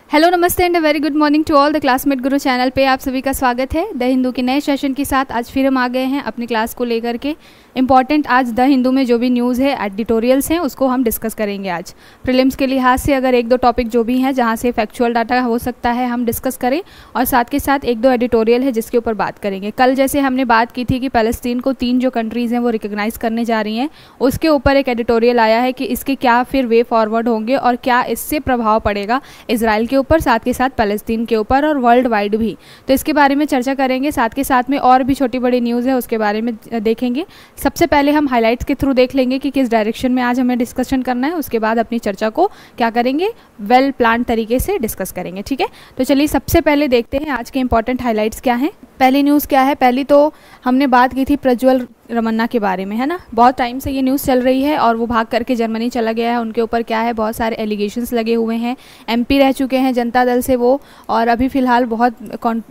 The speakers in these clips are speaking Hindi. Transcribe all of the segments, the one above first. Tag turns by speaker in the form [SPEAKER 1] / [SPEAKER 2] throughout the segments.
[SPEAKER 1] हेलो नमस्ते and very good morning to all the classmate Guru channel पे आप सभी का स्वागत है। द हिंदू के नए सेशन के साथ आज फिर हम आ गए हैं अपनी क्लास को लेकर के। इंपॉर्टेंट आज द हिंदू में जो भी न्यूज़ है, एडिटोरियल्स हैं, उसको हम डिस्कस करेंगे आज। प्रीलिम्स के लिहाज से अगर एक दो टॉपिक जो भी हैं जहाँ से फैक्चुअल डाटा हो सकता है हम डिस्कस करें, और साथ के साथ एक दो एडिटोरियल है जिसके ऊपर बात करेंगे। कल जैसे हमने बात की थी कि फ़लस्तीन को 3 जो कंट्रीज़ हैं वो रिकग्नाइज़ करने जा रही हैं, उसके ऊपर एक एडिटोरियल आया है कि इसके क्या फिर वे फॉरवर्ड होंगे और क्या इससे प्रभाव पड़ेगा इजराइल के ऊपर, साथ के साथ फ़लस्तीन के ऊपर और वर्ल्ड वाइड भी। तो इसके बारे में चर्चा करेंगे। साथ के साथ में और भी छोटी बड़ी न्यूज़ है उसके बारे में देखेंगे। सबसे पहले हम हाइलाइट्स के थ्रू देख लेंगे कि किस डायरेक्शन में आज हमें डिस्कशन करना है। उसके बाद अपनी चर्चा को क्या करेंगे, वेल प्लान तरीके से डिस्कस करेंगे। ठीक है, तो चलिए सबसे पहले देखते हैं आज के इंपॉर्टेंट हाइलाइट्स क्या हैं। पहली न्यूज़ क्या है, पहली तो हमने बात की थी प्रज्वल रमन्ना के बारे में, है ना। बहुत टाइम से ये न्यूज़ चल रही है और वो भाग करके जर्मनी चला गया है। उनके ऊपर क्या है, बहुत सारे एलिगेशंस लगे हुए हैं। एमपी रह चुके हैं जनता दल से वो, और अभी फ़िलहाल बहुत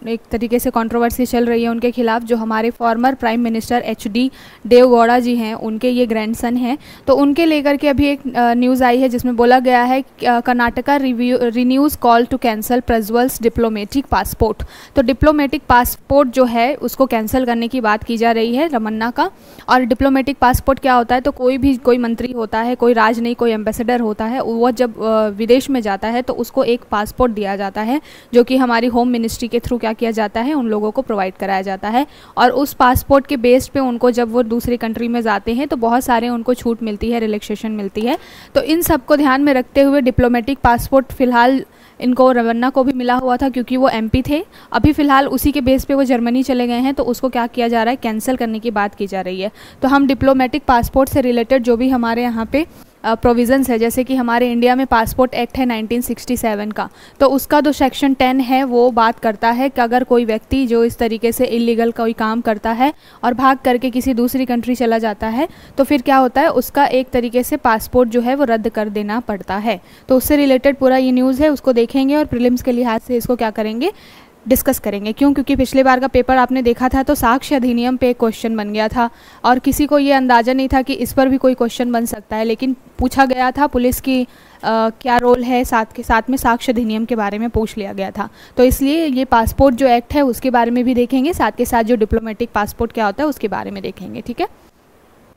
[SPEAKER 1] एक तरीके से कंट्रोवर्सी चल रही है उनके खिलाफ। जो हमारे former prime minister HD Deve Gowda ji हैं, उनके ये ग्रैंडसन हैं, तो उनके लेकर के अभी एक न्यूज़ आई है जिसमें बोला गया है Karnataka renews call to cancel Prajwal's diplomatic passport. तो डिप्लोमेटिक पासपोर्ट जो है उसको कैंसिल करने की बात की जा रही है रमन्ना का। और डिप्लोमेटिक पासपोर्ट क्या होता है, तो कोई मंत्री होता है, कोई राजनयिक, कोई एम्बेसडर होता है, वो जब विदेश में जाता है तो उसको एक पासपोर्ट दिया जाता है जो कि हमारी होम मिनिस्ट्री के थ्रू क्या किया जाता है, उन लोगों को प्रोवाइड कराया जाता है। और उस पासपोर्ट के बेस पे उनको जब वो दूसरी कंट्री में जाते हैं तो बहुत सारे उनको छूट मिलती है, रिलैक्सेशन मिलती है। तो इन सब को ध्यान में रखते हुए डिप्लोमेटिक पासपोर्ट फ़िलहाल इनको रमन्ना को भी मिला हुआ था क्योंकि वो MP थे। अभी फ़िलहाल उसी के बेस पे वो जर्मनी चले गए हैं, तो उसको क्या किया जा रहा है, कैंसिल करने की बात की जा रही है। तो हम डिप्लोमेटिक पासपोर्ट से रिलेटेड जो भी हमारे यहाँ पे प्रोविज़न्स है, जैसे कि हमारे इंडिया में पासपोर्ट एक्ट है 1967 का, तो उसका जो सेक्शन 10 है वो बात करता है कि अगर कोई व्यक्ति जो इस तरीके से इलीगल कोई काम करता है और भाग करके किसी दूसरी कंट्री चला जाता है तो फिर क्या होता है, उसका एक तरीके से पासपोर्ट जो है वो रद्द कर देना पड़ता है। तो उससे रिलेटेड पूरा ये न्यूज़ है, उसको देखेंगे और प्रीलिम्स के लिहाज से इसको क्या करेंगे, डिस्कस करेंगे। क्यों? क्योंकि पिछले बार का पेपर आपने देखा था तो साक्ष्य अधिनियम पे एक क्वेश्चन बन गया था और किसी को ये अंदाज़ा नहीं था कि इस पर भी कोई क्वेश्चन बन सकता है, लेकिन पूछा गया था पुलिस की क्या रोल है, साथ के साथ में साक्ष्य अधिनियम के बारे में पूछ लिया गया था। तो इसलिए ये पासपोर्ट जो एक्ट है उसके बारे में भी देखेंगे, साथ के साथ जो डिप्लोमेटिक पासपोर्ट क्या होता है उसके बारे में देखेंगे। ठीक है,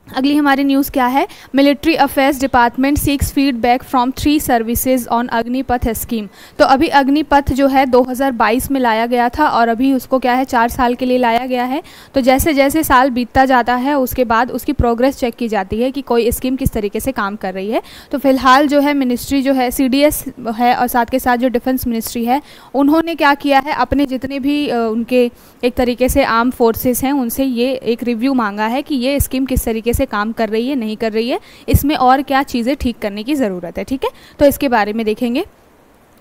[SPEAKER 1] अगली हमारी न्यूज़ क्या है, military affairs department seeks feedback from 3 services on Agnipath scheme. तो अभी अग्निपथ जो है 2022 में लाया गया था और अभी उसको क्या है 4 साल के लिए लाया गया है। तो जैसे जैसे साल बीतता जाता है उसके बाद उसकी प्रोग्रेस चेक की जाती है कि कोई स्कीम किस तरीके से काम कर रही है। तो फिलहाल जो है मिनिस्ट्री जो है CDS है और साथ के साथ जो डिफेंस मिनिस्ट्री है, उन्होंने क्या किया है, अपने जितने भी उनके एक तरीके से आर्म फोर्सेस हैं उनसे ये एक रिव्यू मांगा है कि ये स्कीम किस तरीके से काम कर रही है, नहीं कर रही है, इसमें और क्या चीज़ें ठीक करने की ज़रूरत है। ठीक है, तो इसके बारे में देखेंगे।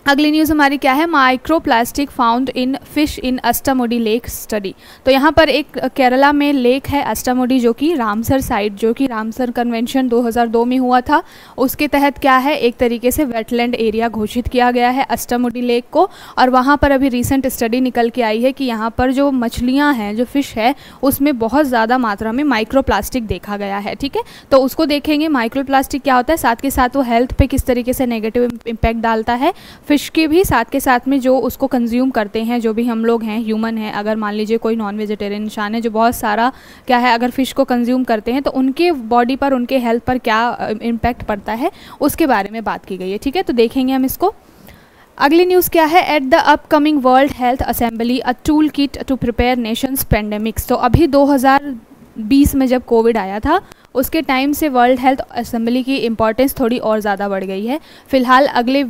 [SPEAKER 1] अगली न्यूज़ हमारी क्या है, micro plastic found in fish in Ashtamudi lake study. तो यहाँ पर एक केरला में लेक है अष्टामुडी, जो कि रामसर साइट, जो कि रामसर कन्वेंशन 2002 में हुआ था, उसके तहत क्या है एक तरीके से वेटलैंड एरिया घोषित किया गया है अष्टामुडी लेक को। और वहाँ पर अभी रिसेंट स्टडी निकल के आई है कि यहाँ पर जो मछलियाँ हैं, जो फिश है, उसमें बहुत ज़्यादा मात्रा में माइक्रो प्लास्टिक देखा गया है। ठीक है, तो उसको देखेंगे माइक्रो प्लास्टिक क्या होता है, साथ के साथ वो हेल्थ पे किस तरीके से नेगेटिव इम्पैक्ट डालता है, फिश के भी, साथ के साथ में जो उसको कंज्यूम करते हैं, जो भी हम लोग हैं, ह्यूमन हैं, अगर मान लीजिए कोई नॉन वेजिटेरियन इंसान है जो बहुत सारा क्या है अगर फ़िश को कंज्यूम करते हैं तो उनके बॉडी पर, उनके हेल्थ पर क्या इम्पैक्ट पड़ता है, उसके बारे में बात की गई है। ठीक है, तो देखेंगे हम इसको। अगली न्यूज़ क्या है, at the upcoming World Health Assembly a tool kit to prepare nations pandemics. तो अभी 2020 में जब कोविड आया था उसके टाइम से वर्ल्ड हेल्थ असेंबली की इम्पॉर्टेंस थोड़ी और ज़्यादा बढ़ गई है। फ़िलहाल अगले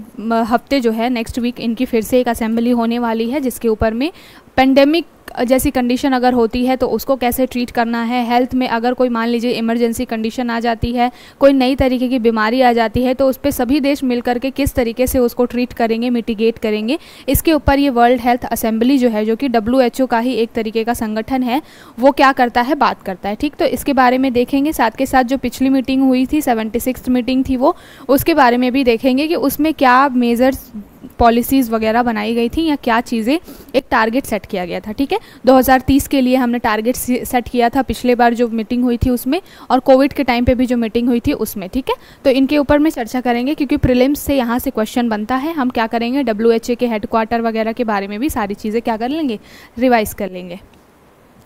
[SPEAKER 1] हफ्ते जो है, नेक्स्ट वीक, इनकी फिर से एक असेंबली होने वाली है जिसके ऊपर में पेंडेमिक जैसी कंडीशन अगर होती है तो उसको कैसे ट्रीट करना है, हेल्थ में अगर कोई मान लीजिए इमरजेंसी कंडीशन आ जाती है, कोई नई तरीके की बीमारी आ जाती है, तो उस पर सभी देश मिल करके किस तरीके से उसको ट्रीट करेंगे, मिटिगेट करेंगे, इसके ऊपर ये वर्ल्ड हेल्थ असेंबली जो है, जो कि WHO का ही एक तरीके का संगठन है, वो क्या करता है, बात करता है। ठीक, तो इसके बारे में देखेंगे। साथ के साथ जो पिछली मीटिंग हुई थी, 76th मीटिंग थी वो, उसके बारे में भी देखेंगे कि उसमें क्या मेजर्स पॉलिसीज़ वगैरह बनाई गई थी या क्या चीज़ें एक टारगेट सेट किया गया था। ठीक है, 2030 के लिए हमने टारगेट सेट किया था पिछले बार जो मीटिंग हुई थी उसमें, और कोविड के टाइम पे भी जो मीटिंग हुई थी उसमें। ठीक है, तो इनके ऊपर में चर्चा करेंगे क्योंकि प्रीलिम्स से यहाँ से क्वेश्चन बनता है। हम क्या करेंगे, WHO के हेडक्वार्टर वगैरह के बारे में भी सारी चीज़ें क्या कर लेंगे, रिवाइज कर लेंगे।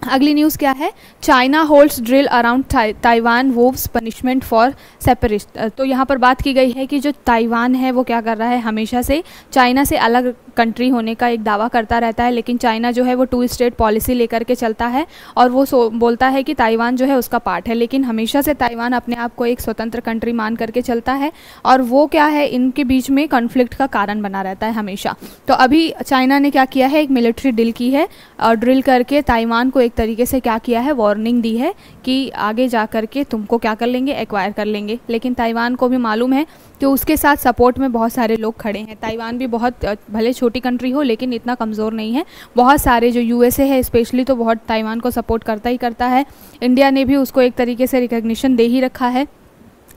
[SPEAKER 1] अगली न्यूज़ क्या है, China holds drill around Taiwan vows punishment for separate. तो यहाँ पर बात की गई है कि जो ताइवान है वो क्या कर रहा है, हमेशा से चाइना से अलग कंट्री होने का एक दावा करता रहता है, लेकिन चाइना जो है वो 2 स्टेट पॉलिसी लेकर के चलता है और वो बोलता है कि ताइवान जो है उसका पार्ट है, लेकिन हमेशा से ताइवान अपने आप को एक स्वतंत्र कंट्री मान करके चलता है और वो क्या है, इनके बीच में कॉन्फ्लिक्ट का कारण बना रहता है हमेशा। तो अभी चाइना ने क्या किया है, एक मिलिट्री ड्रिल की है और ड्रिल करके ताइवान को एक तरीके से क्या किया है, वार्निंग दी है कि आगे जा कर के तुमको क्या कर लेंगे, एक्वायर कर लेंगे। लेकिन ताइवान को भी मालूम है कि उसके साथ सपोर्ट में बहुत सारे लोग खड़े हैं। ताइवान भी बहुत भले छोटी कंट्री हो लेकिन इतना कमज़ोर नहीं है, बहुत सारे जो USA है स्पेशली तो बहुत ताइवान को सपोर्ट करता ही करता है। इंडिया ने भी उसको एक तरीके से रिकग्निशन दे ही रखा है,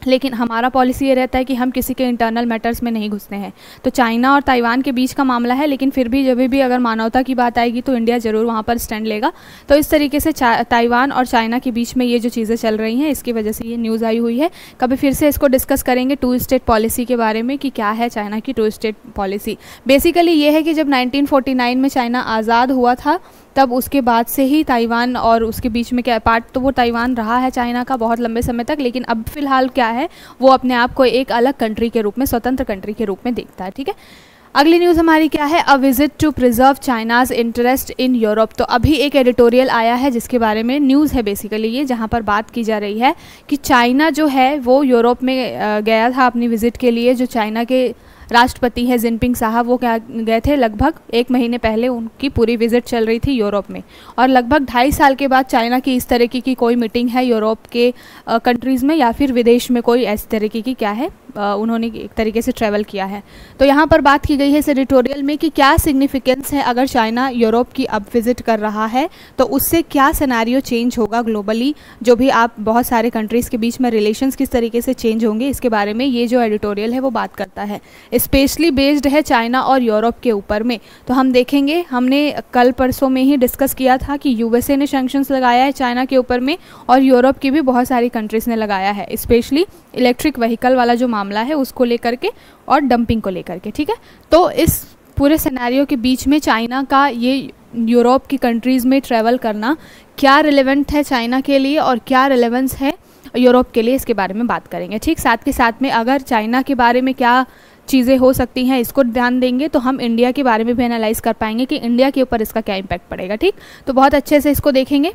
[SPEAKER 1] लेकिन हमारा पॉलिसी ये रहता है कि हम किसी के इंटरनल मैटर्स में नहीं घुसते हैं। तो चाइना और ताइवान के बीच का मामला है, लेकिन फिर भी जब भी अगर मानवता की बात आएगी तो इंडिया ज़रूर वहाँ पर स्टैंड लेगा। तो इस तरीके से ताइवान और चाइना के बीच में ये जो चीज़ें चल रही हैं इसकी वजह से ये न्यूज़ आई हुई है। कभी फिर से इसको डिस्कस करेंगे 2 स्टेट पॉलिसी के बारे में कि क्या है चाइना की 2 स्टेट पॉलिसी। बेसिकली ये है कि जब 1949 में चाइना आज़ाद हुआ था तब उसके बाद से ही ताइवान और उसके बीच में क्या पार्ट तो वो ताइवान रहा है चाइना का बहुत लंबे समय तक, लेकिन अब फिलहाल क्या है, वो अपने आप को एक अलग कंट्री के रूप में, स्वतंत्र कंट्री के रूप में देखता है। ठीक है, अगली न्यूज़ हमारी क्या है, a visit to preserve China's interest in Europe. तो अभी एक एडिटोरियल आया है जिसके बारे में न्यूज़ है बेसिकली ये, जहाँ पर बात की जा रही है कि चाइना जो है वो यूरोप में गया था अपनी विजिट के लिए। जो चाइना के राष्ट्रपति हैं जिनपिंग साहब, वो क्या गए थे, लगभग 1 महीने पहले उनकी पूरी विजिट चल रही थी यूरोप में, और लगभग 2.5 साल के बाद चाइना की इस तरीके की कोई मीटिंग है यूरोप के कंट्रीज़ में या फिर विदेश में कोई इस तरीके की क्या है, उन्होंने एक तरीके से ट्रैवल किया है। तो यहाँ पर बात की गई है इस एडिटोरियल में कि क्या सिग्निफिकेंस है अगर चाइना यूरोप की अब विजिट कर रहा है तो उससे क्या सिनेरियो चेंज होगा ग्लोबली, जो भी आप बहुत सारे कंट्रीज़ के बीच में रिलेशंस किस तरीके से चेंज होंगे, इसके बारे में ये जो एडिटोरियल है वो बात करता है। स्पेशली बेस्ड है चाइना और यूरोप के ऊपर में। तो हम देखेंगे, हमने कल परसों में ही डिस्कस किया था कि USA ने सैंक्शंस लगाया है चाइना के ऊपर में और यूरोप की भी बहुत सारी कंट्रीज़ ने लगाया है, स्पेशली इलेक्ट्रिक व्हीकल वाला जो मामला है उसको लेकर के और डंपिंग को लेकर के। ठीक है, तो इस पूरे सिनेरियो के बीच में चाइना का ये यूरोप की कंट्रीज़ में ट्रैवल करना क्या रिलेवेंट है चाइना के लिए और क्या रिलेवेंस है यूरोप के लिए, इसके बारे में बात करेंगे। ठीक, साथ के साथ में अगर चाइना के बारे में क्या चीज़ें हो सकती हैं इसको ध्यान देंगे तो हम इंडिया के बारे में भी एनालाइज कर पाएंगे कि इंडिया के ऊपर इसका क्या इम्पैक्ट पड़ेगा। ठीक, तो बहुत अच्छे से इसको देखेंगे।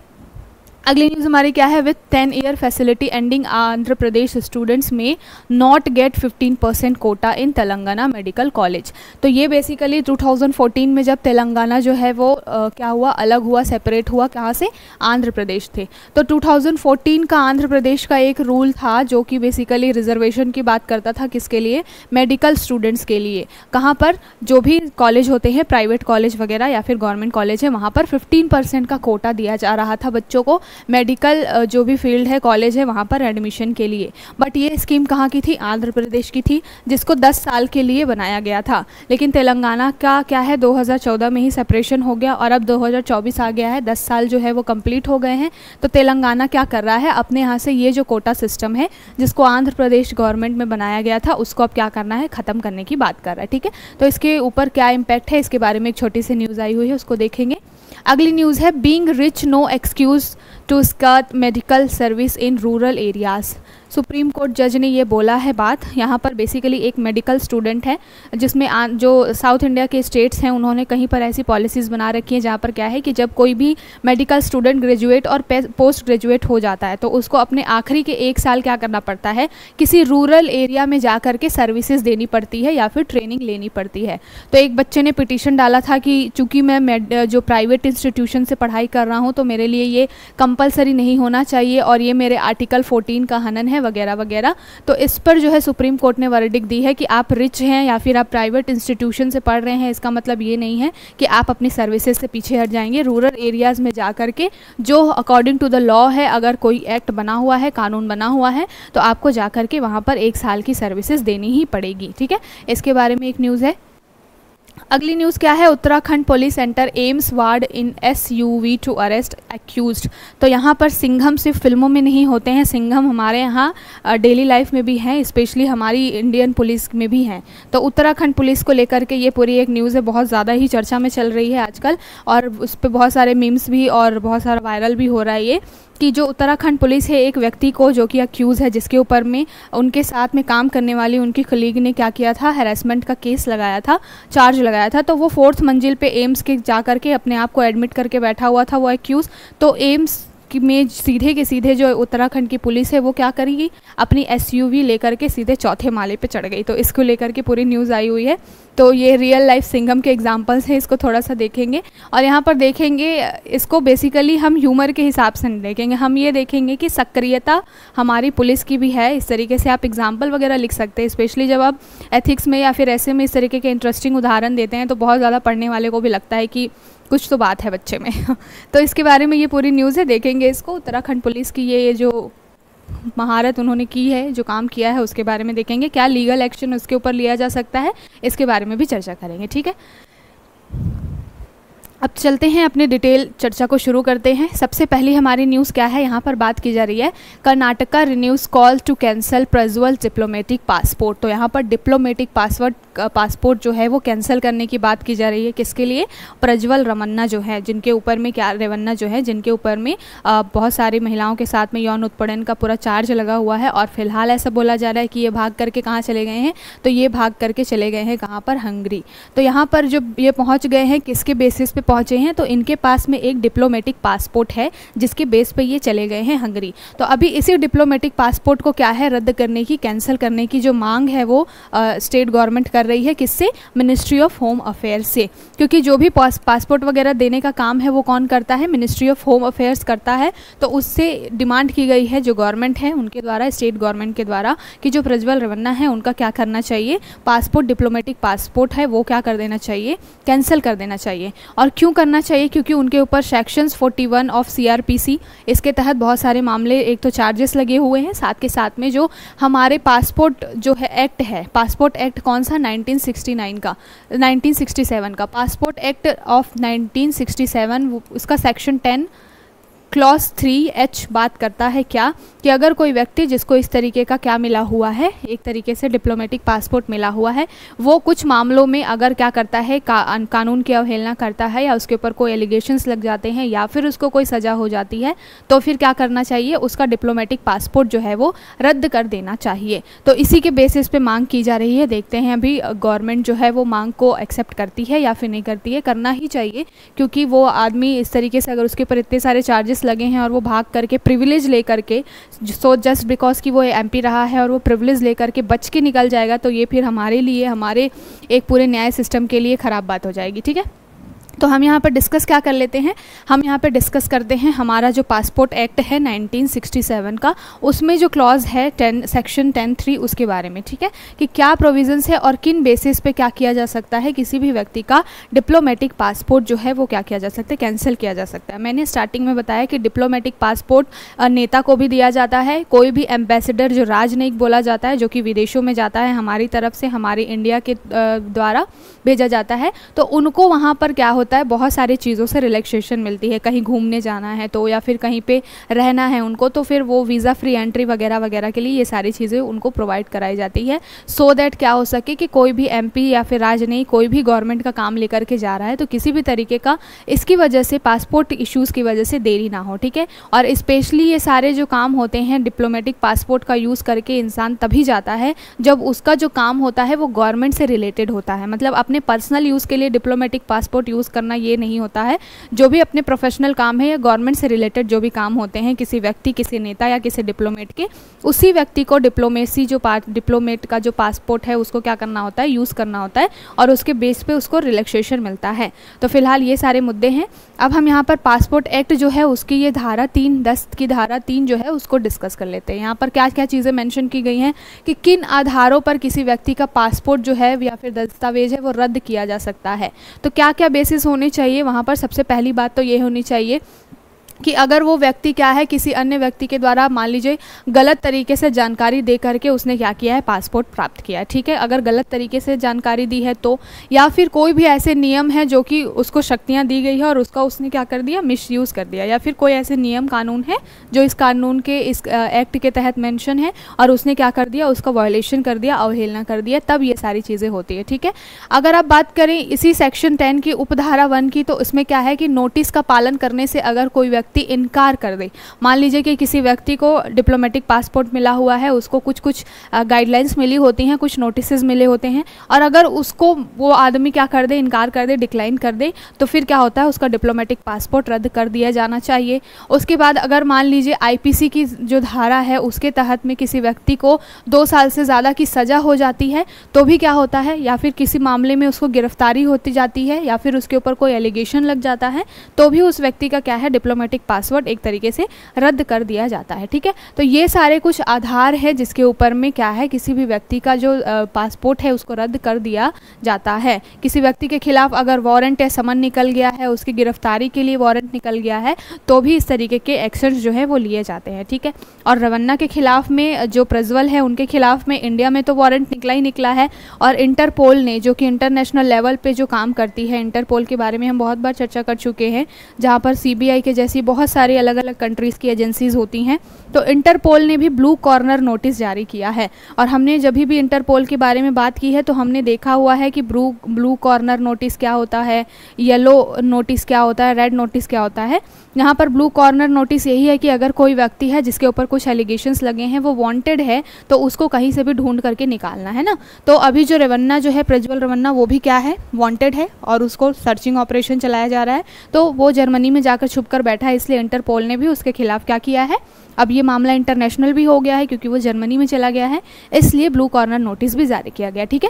[SPEAKER 1] अगली न्यूज़ हमारी क्या है, with 10-year facility ending Andhra Pradesh students may not get 15% quota in Telangana medical college. तो ये बेसिकली 2014 में जब तेलंगाना जो है वो क्या हुआ, अलग हुआ, सेपरेट हुआ, कहाँ से, आंध्र प्रदेश थे। तो 2014 का आंध्र प्रदेश का एक रूल था जो कि बेसिकली रिजर्वेशन की बात करता था, किसके लिए, मेडिकल स्टूडेंट्स के लिए। कहाँ पर, जो भी कॉलेज होते हैं, प्राइवेट कॉलेज वगैरह या फिर गवर्नमेंट कॉलेज है, वहाँ पर 15% का कोटा दिया जा रहा था बच्चों को मेडिकल जो भी फील्ड है, कॉलेज है, वहाँ पर एडमिशन के लिए। बट ये स्कीम कहाँ की थी, आंध्र प्रदेश की थी, जिसको 10 साल के लिए बनाया गया था। लेकिन तेलंगाना का क्या है, 2014 में ही सेपरेशन हो गया और अब 2024 आ गया है, 10 साल जो है वो कंप्लीट हो गए हैं। तो तेलंगाना क्या कर रहा है, अपने यहाँ से ये जो कोटा सिस्टम है जिसको आंध्र प्रदेश गवर्नमेंट में बनाया गया था उसको अब क्या करना है, ख़त्म करने की बात कर रहा है। ठीक है, तो इसके ऊपर क्या इम्पैक्ट है इसके बारे में एक छोटी सी न्यूज़ आई हुई है, उसको देखेंगे। अगली न्यूज़ है, being rich no excuse to skirt medical service in rural areas. Supreme Court जज ने ये बोला है बात। यहाँ पर बेसिकली एक मेडिकल स्टूडेंट है जिसमें जो साउथ इंडिया के स्टेट्स हैं उन्होंने कहीं पर ऐसी पॉलिसीज़ बना रखी हैं जहाँ पर क्या है कि जब कोई भी मेडिकल स्टूडेंट ग्रेजुएट और पोस्ट ग्रेजुएट हो जाता है तो उसको अपने आखिरी के 1 साल क्या करना पड़ता है, किसी रूरल एरिया में जा कर के सर्विसेज देनी पड़ती है या फिर ट्रेनिंग लेनी पड़ती है। तो एक बच्चे ने पिटीशन डाला था कि चूँकि मैं जो प्राइवेट इंस्टीट्यूशन से पढ़ाई कर रहा हूँ तो मेरे लिए ये कंपलसरी नहीं होना चाहिए और ये मेरे आर्टिकल 14 का हनन है वगैरह वगैरह। तो इस पर जो है सुप्रीम कोर्ट ने वर्डिक्ट दी है कि आप रिच हैं या फिर आप प्राइवेट इंस्टीट्यूशन से पढ़ रहे हैं, इसका मतलब ये नहीं है कि आप अपनी सर्विसेज से पीछे हट जाएंगे। रूरल एरियाज़ में जा कर के जो अकॉर्डिंग टू द लॉ है, अगर कोई एक्ट बना हुआ है, कानून बना हुआ है, तो आपको जा कर के वहाँ पर 1 साल की सर्विसेज देनी ही पड़ेगी। ठीक है, इसके बारे में एक न्यूज़ है। अगली न्यूज़ क्या है, Uttarakhand police enter AIIMS ward in SUV to arrest accused. तो यहाँ पर सिंघम सिर्फ फिल्मों में नहीं होते हैं, सिंघम हमारे यहाँ डेली लाइफ में भी हैं, स्पेशली हमारी इंडियन पुलिस में भी हैं। तो उत्तराखंड पुलिस को लेकर के ये पूरी एक न्यूज़ है, बहुत ज़्यादा ही चर्चा में चल रही है आजकल, और उस पर बहुत सारे मीम्स भी और बहुत सारा वायरल भी हो रहा है ये, कि जो उत्तराखंड पुलिस है एक व्यक्ति को जो कि अक्यूज़ है, जिसके ऊपर में उनके साथ में काम करने वाली उनकी कलीग ने क्या किया था, हैरेसमेंट का केस लगाया था, चार्ज लगाया था। तो वो 4th मंजिल पे एम्स के जा करके अपने आप को एडमिट करके बैठा हुआ था वो अक्यूज़। तो एम्स में सीधे के सीधे जो उत्तराखंड की पुलिस है वो क्या करेगी, अपनी SUV लेकर के सीधे 4थे माले पे चढ़ गई। तो इसको लेकर के पूरी न्यूज़ आई हुई है। तो ये रियल लाइफ सिंघम के एग्जांपल्स हैं, इसको थोड़ा सा देखेंगे और यहाँ पर देखेंगे इसको बेसिकली हम ह्यूमर के हिसाब से नहीं देखेंगे, हम ये देखेंगे कि सक्रियता हमारी पुलिस की भी है। इस तरीके से आप एग्जाम्पल वगैरह लिख सकते हैं, स्पेशली जब आप एथिक्स में या फिर ऐसे में इस तरीके के इंटरेस्टिंग उदाहरण देते हैं तो बहुत ज़्यादा पढ़ने वाले को भी लगता है कि कुछ तो बात है बच्चे में। तो इसके बारे में ये पूरी न्यूज़ है, देखेंगे इसको। उत्तराखंड पुलिस की ये जो महारत उन्होंने की है, जो काम किया है, उसके बारे में देखेंगे, क्या लीगल एक्शन उसके ऊपर लिया जा सकता है, इसके बारे में भी चर्चा करेंगे। ठीक है, अब चलते हैं अपने डिटेल चर्चा को शुरू करते हैं। सबसे पहली हमारी न्यूज़ क्या है, यहाँ पर बात की जा रही है Karnataka renews call to cancel Prajwal diplomatic passport. तो यहाँ पर डिप्लोमेटिक पासपोर्ट जो है वो कैंसिल करने की बात की जा रही है। किसके लिए, प्रज्वल रमन्ना जो है, जिनके ऊपर में रेवन्ना जो है, जिनके ऊपर में बहुत सारी महिलाओं के साथ में यौन उत्पीड़न का पूरा चार्ज लगा हुआ है। और फिलहाल ऐसा बोला जा रहा है कि ये भाग करके कहाँ चले गए हैं, तो ये भाग करके चले गए हैं कहाँ पर, हंगरी। तो यहाँ पर जो ये पहुँच गए हैं, किसके बेसिस पे पहुँचे हैं, तो इनके पास में एक डिप्लोमेटिक पासपोर्ट है जिसके बेस पे ये चले गए हैं हंगरी। तो अभी इसी डिप्लोमेटिक पासपोर्ट को क्या है, रद्द करने की, कैंसिल करने की जो मांग है वो स्टेट गवर्नमेंट कर रही है। किससे, मिनिस्ट्री ऑफ होम अफेयर्स से, क्योंकि जो भी पासपोर्ट वगैरह देने का काम है वो कौन करता है, मिनिस्ट्री ऑफ होम अफेयर्स करता है। तो उससे डिमांड की गई है जो गवर्नमेंट है उनके द्वारा, स्टेट गवर्नमेंट के द्वारा, कि जो प्रज्वल रमन्ना है उनका क्या करना चाहिए, पासपोर्ट, डिप्लोमेटिक पासपोर्ट है वो क्या कर देना चाहिए, कैंसिल कर देना चाहिए। और क्यों करना चाहिए, क्योंकि उनके ऊपर सेक्शंस 41 ऑफ CRPC, इसके तहत बहुत सारे मामले, एक तो चार्जेस लगे हुए हैं, साथ के साथ में जो हमारे पासपोर्ट जो है एक्ट है, पासपोर्ट एक्ट कौन सा, 1967 का पासपोर्ट एक्ट ऑफ 1967, उसका सेक्शन 10 क्लॉज 3H बात करता है क्या, कि अगर कोई व्यक्ति जिसको इस तरीके का क्या मिला हुआ है, एक तरीके से डिप्लोमेटिक पासपोर्ट मिला हुआ है, वो कुछ मामलों में अगर क्या करता है, कानून की अवहेलना करता है, या उसके ऊपर कोई एलिगेशंस लग जाते हैं, या फिर उसको कोई सज़ा हो जाती है, तो फिर क्या करना चाहिए, उसका डिप्लोमेटिक पासपोर्ट जो है वो रद्द कर देना चाहिए। तो इसी के बेसिस पे मांग की जा रही है। देखते हैं अभी गवर्नमेंट जो है वो मांग को एक्सेप्ट करती है या फिर नहीं करती है। करना ही चाहिए, क्योंकि वो आदमी इस तरीके से, अगर उसके ऊपर इतने सारे चार्जेस लगे हैं और वो भाग करके प्रिविलेज लेकर के, सो जस्ट बिकॉज कि वो MP रहा है और वो प्रिविलेज लेकर के बच के निकल जाएगा, तो ये फिर हमारे लिए, हमारे एक पूरे न्याय सिस्टम के लिए ख़राब बात हो जाएगी। ठीक है, तो हम यहाँ पर डिस्कस क्या कर लेते हैं, हम यहाँ पर डिस्कस करते हैं हमारा जो पासपोर्ट एक्ट है 1967 का, उसमें जो क्लॉज है सेक्शन 10(3) उसके बारे में। ठीक है, कि क्या प्रोविजंस है और किन बेसिस पे क्या किया जा सकता है, किसी भी व्यक्ति का डिप्लोमेटिक पासपोर्ट जो है वो क्या किया जा सकता है, कैंसिल किया जा सकता है। मैंने स्टार्टिंग में बताया कि डिप्लोमेटिक पासपोर्ट नेता को भी दिया जाता है, कोई भी एम्बेसडर जो राजनयिक बोला जाता है, जो कि विदेशों में जाता है, हमारी तरफ से, हमारे इंडिया के द्वारा भेजा जाता है, तो उनको वहाँ पर क्या होता है, बहुत सारी चीज़ों से रिलैक्सेशन मिलती है। कहीं घूमने जाना है तो, या फिर कहीं पे रहना है उनको, तो फिर वो वीज़ा फ्री एंट्री वगैरह वगैरह के लिए ये सारी चीज़ें उनको प्रोवाइड कराई जाती है, सो दैट क्या हो सके कि कोई भी MP या फिर राजनयिक कोई भी गवर्नमेंट का काम लेकर के जा रहा है तो किसी भी तरीके का इसकी वजह से, पासपोर्ट इश्यूज़ की वजह से देरी ना हो। ठीक है, और स्पेशली ये सारे जो काम होते हैं डिप्लोमेटिक पासपोर्ट का यूज़ करके इंसान तभी जाता है जब उसका जो काम होता है वो गवर्नमेंट से रिलेटेड होता है। मतलब अपने पर्सनल यूज़ के लिए डिप्लोमेटिक पासपोर्ट यूज़ करना ये नहीं होता है, जो भी अपने प्रोफेशनल काम है या गवर्नमेंट से रिलेटेड जो भी काम होते हैं किसी व्यक्ति, किसी नेता या किसी डिप्लोमेट के, उसी व्यक्ति को डिप्लोमेसी जो डिप्लोमेट का जो पासपोर्ट है उसको क्या करना होता है, यूज़ करना होता है, और उसके बेस पे उसको रिलैक्सेशन मिलता है। तो फिलहाल ये सारे मुद्दे हैं। अब हम यहाँ पर पासपोर्ट एक्ट जो है उसकी ये धारा 3(10) की धारा 3 जो है उसको डिस्कस कर लेते हैं। यहाँ पर क्या क्या चीज़ें मेंशन की गई हैं कि किन आधारों पर किसी व्यक्ति का पासपोर्ट जो है या फिर दस्तावेज है वो रद्द किया जा सकता है। तो क्या क्या बेसिस होने चाहिए वहाँ पर, सबसे पहली बात तो ये होनी चाहिए कि अगर वो व्यक्ति क्या है किसी अन्य व्यक्ति के द्वारा मान लीजिए गलत तरीके से जानकारी दे करके उसने क्या किया है, पासपोर्ट प्राप्त किया है, ठीक है। अगर गलत तरीके से जानकारी दी है तो, या फिर कोई भी ऐसे नियम है जो कि उसको शक्तियां दी गई है और उसका उसने क्या कर दिया, मिसयूज़ कर दिया, या फिर कोई ऐसे नियम कानून है जो इस कानून के इस एक्ट के तहत मेंशन है और उसने क्या कर दिया, उसका वायलेशन कर दिया, अवहेलना कर दिया, तब ये सारी चीज़ें होती है, ठीक है। अगर आप बात करें इसी सेक्शन 10 की उपधारा 1 की, तो इसमें क्या है कि नोटिस का पालन करने से अगर कोई व्यक्ति इनकार कर दे, मान लीजिए कि किसी व्यक्ति को डिप्लोमेटिक पासपोर्ट मिला हुआ है, उसको कुछ गाइडलाइंस मिली होती हैं, कुछ नोटिसेस मिले होते हैं, और अगर उसको वो आदमी क्या कर दे, इनकार कर दे, डिक्लाइन कर दे, तो फिर क्या होता है, उसका डिप्लोमेटिक पासपोर्ट रद्द कर दिया जाना चाहिए। उसके बाद अगर मान लीजिए आईपीसी की जो धारा है उसके तहत में किसी व्यक्ति को 2 साल से ज़्यादा की सज़ा हो जाती है तो भी क्या होता है, या फिर किसी मामले में उसको गिरफ्तारी होती जाती है, या फिर उसके ऊपर कोई एलिगेशन लग जाता है, तो भी उस व्यक्ति का क्या है, डिप्लोमेटिक पासवर्ड एक तरीके से रद्द कर दिया जाता है, ठीक है। तो ये सारे कुछ आधार है जिसके ऊपर में क्या है, किसी भी व्यक्ति का जो पासपोर्ट है उसको रद्द कर दिया जाता है। किसी व्यक्ति के खिलाफ अगर वारंट है, समन निकल गया है, उसकी गिरफ्तारी के लिए वारंट निकल गया है, तो भी इस तरीके के एक्शंस जो है वो लिए जाते हैं, ठीक है। और रवन्ना के खिलाफ में जो प्रज्वल है उनके खिलाफ में इंडिया में तो वारंट निकला ही निकला है, और इंटरपोल ने, जो कि इंटरनेशनल लेवल पे जो काम करती है, इंटरपोल के बारे में हम बहुत बार चर्चा कर चुके हैं, जहाँ पर सीबीआई के जैसी बहुत सारी अलग अलग कंट्रीज़ की एजेंसीज होती हैं, तो इंटरपोल ने भी ब्लू कॉर्नर नोटिस जारी किया है। और हमने जब भी इंटरपोल के बारे में बात की है तो हमने देखा हुआ है कि ब्लू कॉर्नर नोटिस क्या होता है, येलो नोटिस क्या होता है, रेड नोटिस क्या होता है। यहाँ पर ब्लू कॉर्नर नोटिस यही है कि अगर कोई व्यक्ति है जिसके ऊपर कुछ एलिगेशंस लगे हैं, वो वांटेड है, तो उसको कहीं से भी ढूंढ करके निकालना है ना। तो अभी जो रवन्ना जो है, प्रज्वल रवन्ना, वो भी क्या है, वांटेड है और उसको सर्चिंग ऑपरेशन चलाया जा रहा है, तो वो जर्मनी में जाकर छुप कर बैठा है, इसलिए इंटरपोल ने भी उसके खिलाफ क्या किया है, अब ये मामला इंटरनेशनल भी हो गया है क्योंकि वो जर्मनी में चला गया है, इसलिए ब्लू कॉर्नर नोटिस भी जारी किया गया, ठीक है।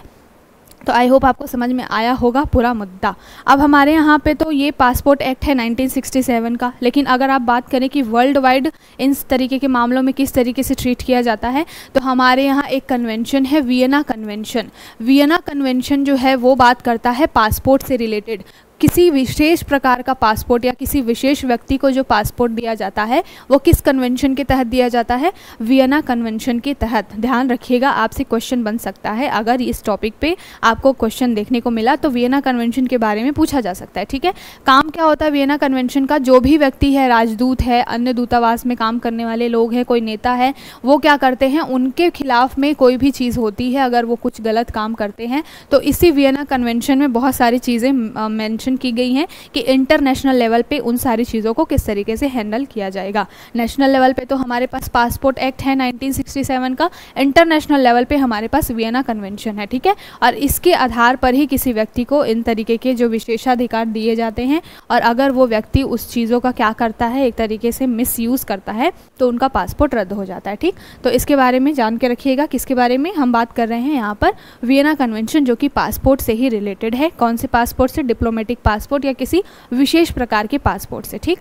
[SPEAKER 1] तो आई होप आपको समझ में आया होगा पूरा मुद्दा। अब हमारे यहाँ पे तो ये पासपोर्ट एक्ट है 1967 का, लेकिन अगर आप बात करें कि वर्ल्ड वाइड इन तरीके के मामलों में किस तरीके से ट्रीट किया जाता है, तो हमारे यहाँ एक कन्वेंशन है, वियना कन्वेंशन। वियना कन्वेंशन जो है वो बात करता है पासपोर्ट से रिलेटेड, किसी विशेष प्रकार का पासपोर्ट या किसी विशेष व्यक्ति को जो पासपोर्ट दिया जाता है वो किस कन्वेंशन के तहत दिया जाता है, वियना कन्वेंशन के तहत। ध्यान रखिएगा, आपसे क्वेश्चन बन सकता है, अगर इस टॉपिक पे आपको क्वेश्चन देखने को मिला तो वियना कन्वेंशन के बारे में पूछा जा सकता है, ठीक है। काम क्या होता है वियना कन्वेंशन का, जो भी व्यक्ति है, राजदूत है, अन्य दूतावास में काम करने वाले लोग हैं, कोई नेता है, वो क्या करते हैं, उनके खिलाफ में कोई भी चीज़ होती है, अगर वो कुछ गलत काम करते हैं, तो इसी वियना कन्वेंशन में बहुत सारी चीज़ें मेंशन की गई हैं कि इंटरनेशनल लेवल पे उन सारी चीज़ों को किस तरीके से हैंडल किया जाएगा। नेशनल लेवल पे तो हमारे पास पासपोर्ट एक्ट है 1967 का, इंटरनेशनल लेवल पे हमारे पास वियना कन्वेंशन है, ठीक है। और इसके आधार पर ही किसी व्यक्ति को इन तरीके के जो विशेषाधिकार दिए जाते हैं, और अगर वो व्यक्ति उस चीज़ों का क्या करता है, एक तरीके से मिसयूज़ करता है, तो उनका पासपोर्ट रद्द हो जाता है, ठीक। तो इसके बारे में जान के रखिएगा, किसके बारे में हम बात कर रहे हैं यहाँ पर, वियना कन्वेंशन, जो कि पासपोर्ट से ही रिलेटेड है। कौन से पासपोर्ट से, डिप्लोमेटिक पासपोर्ट या किसी विशेष प्रकार के पासपोर्ट से, ठीक।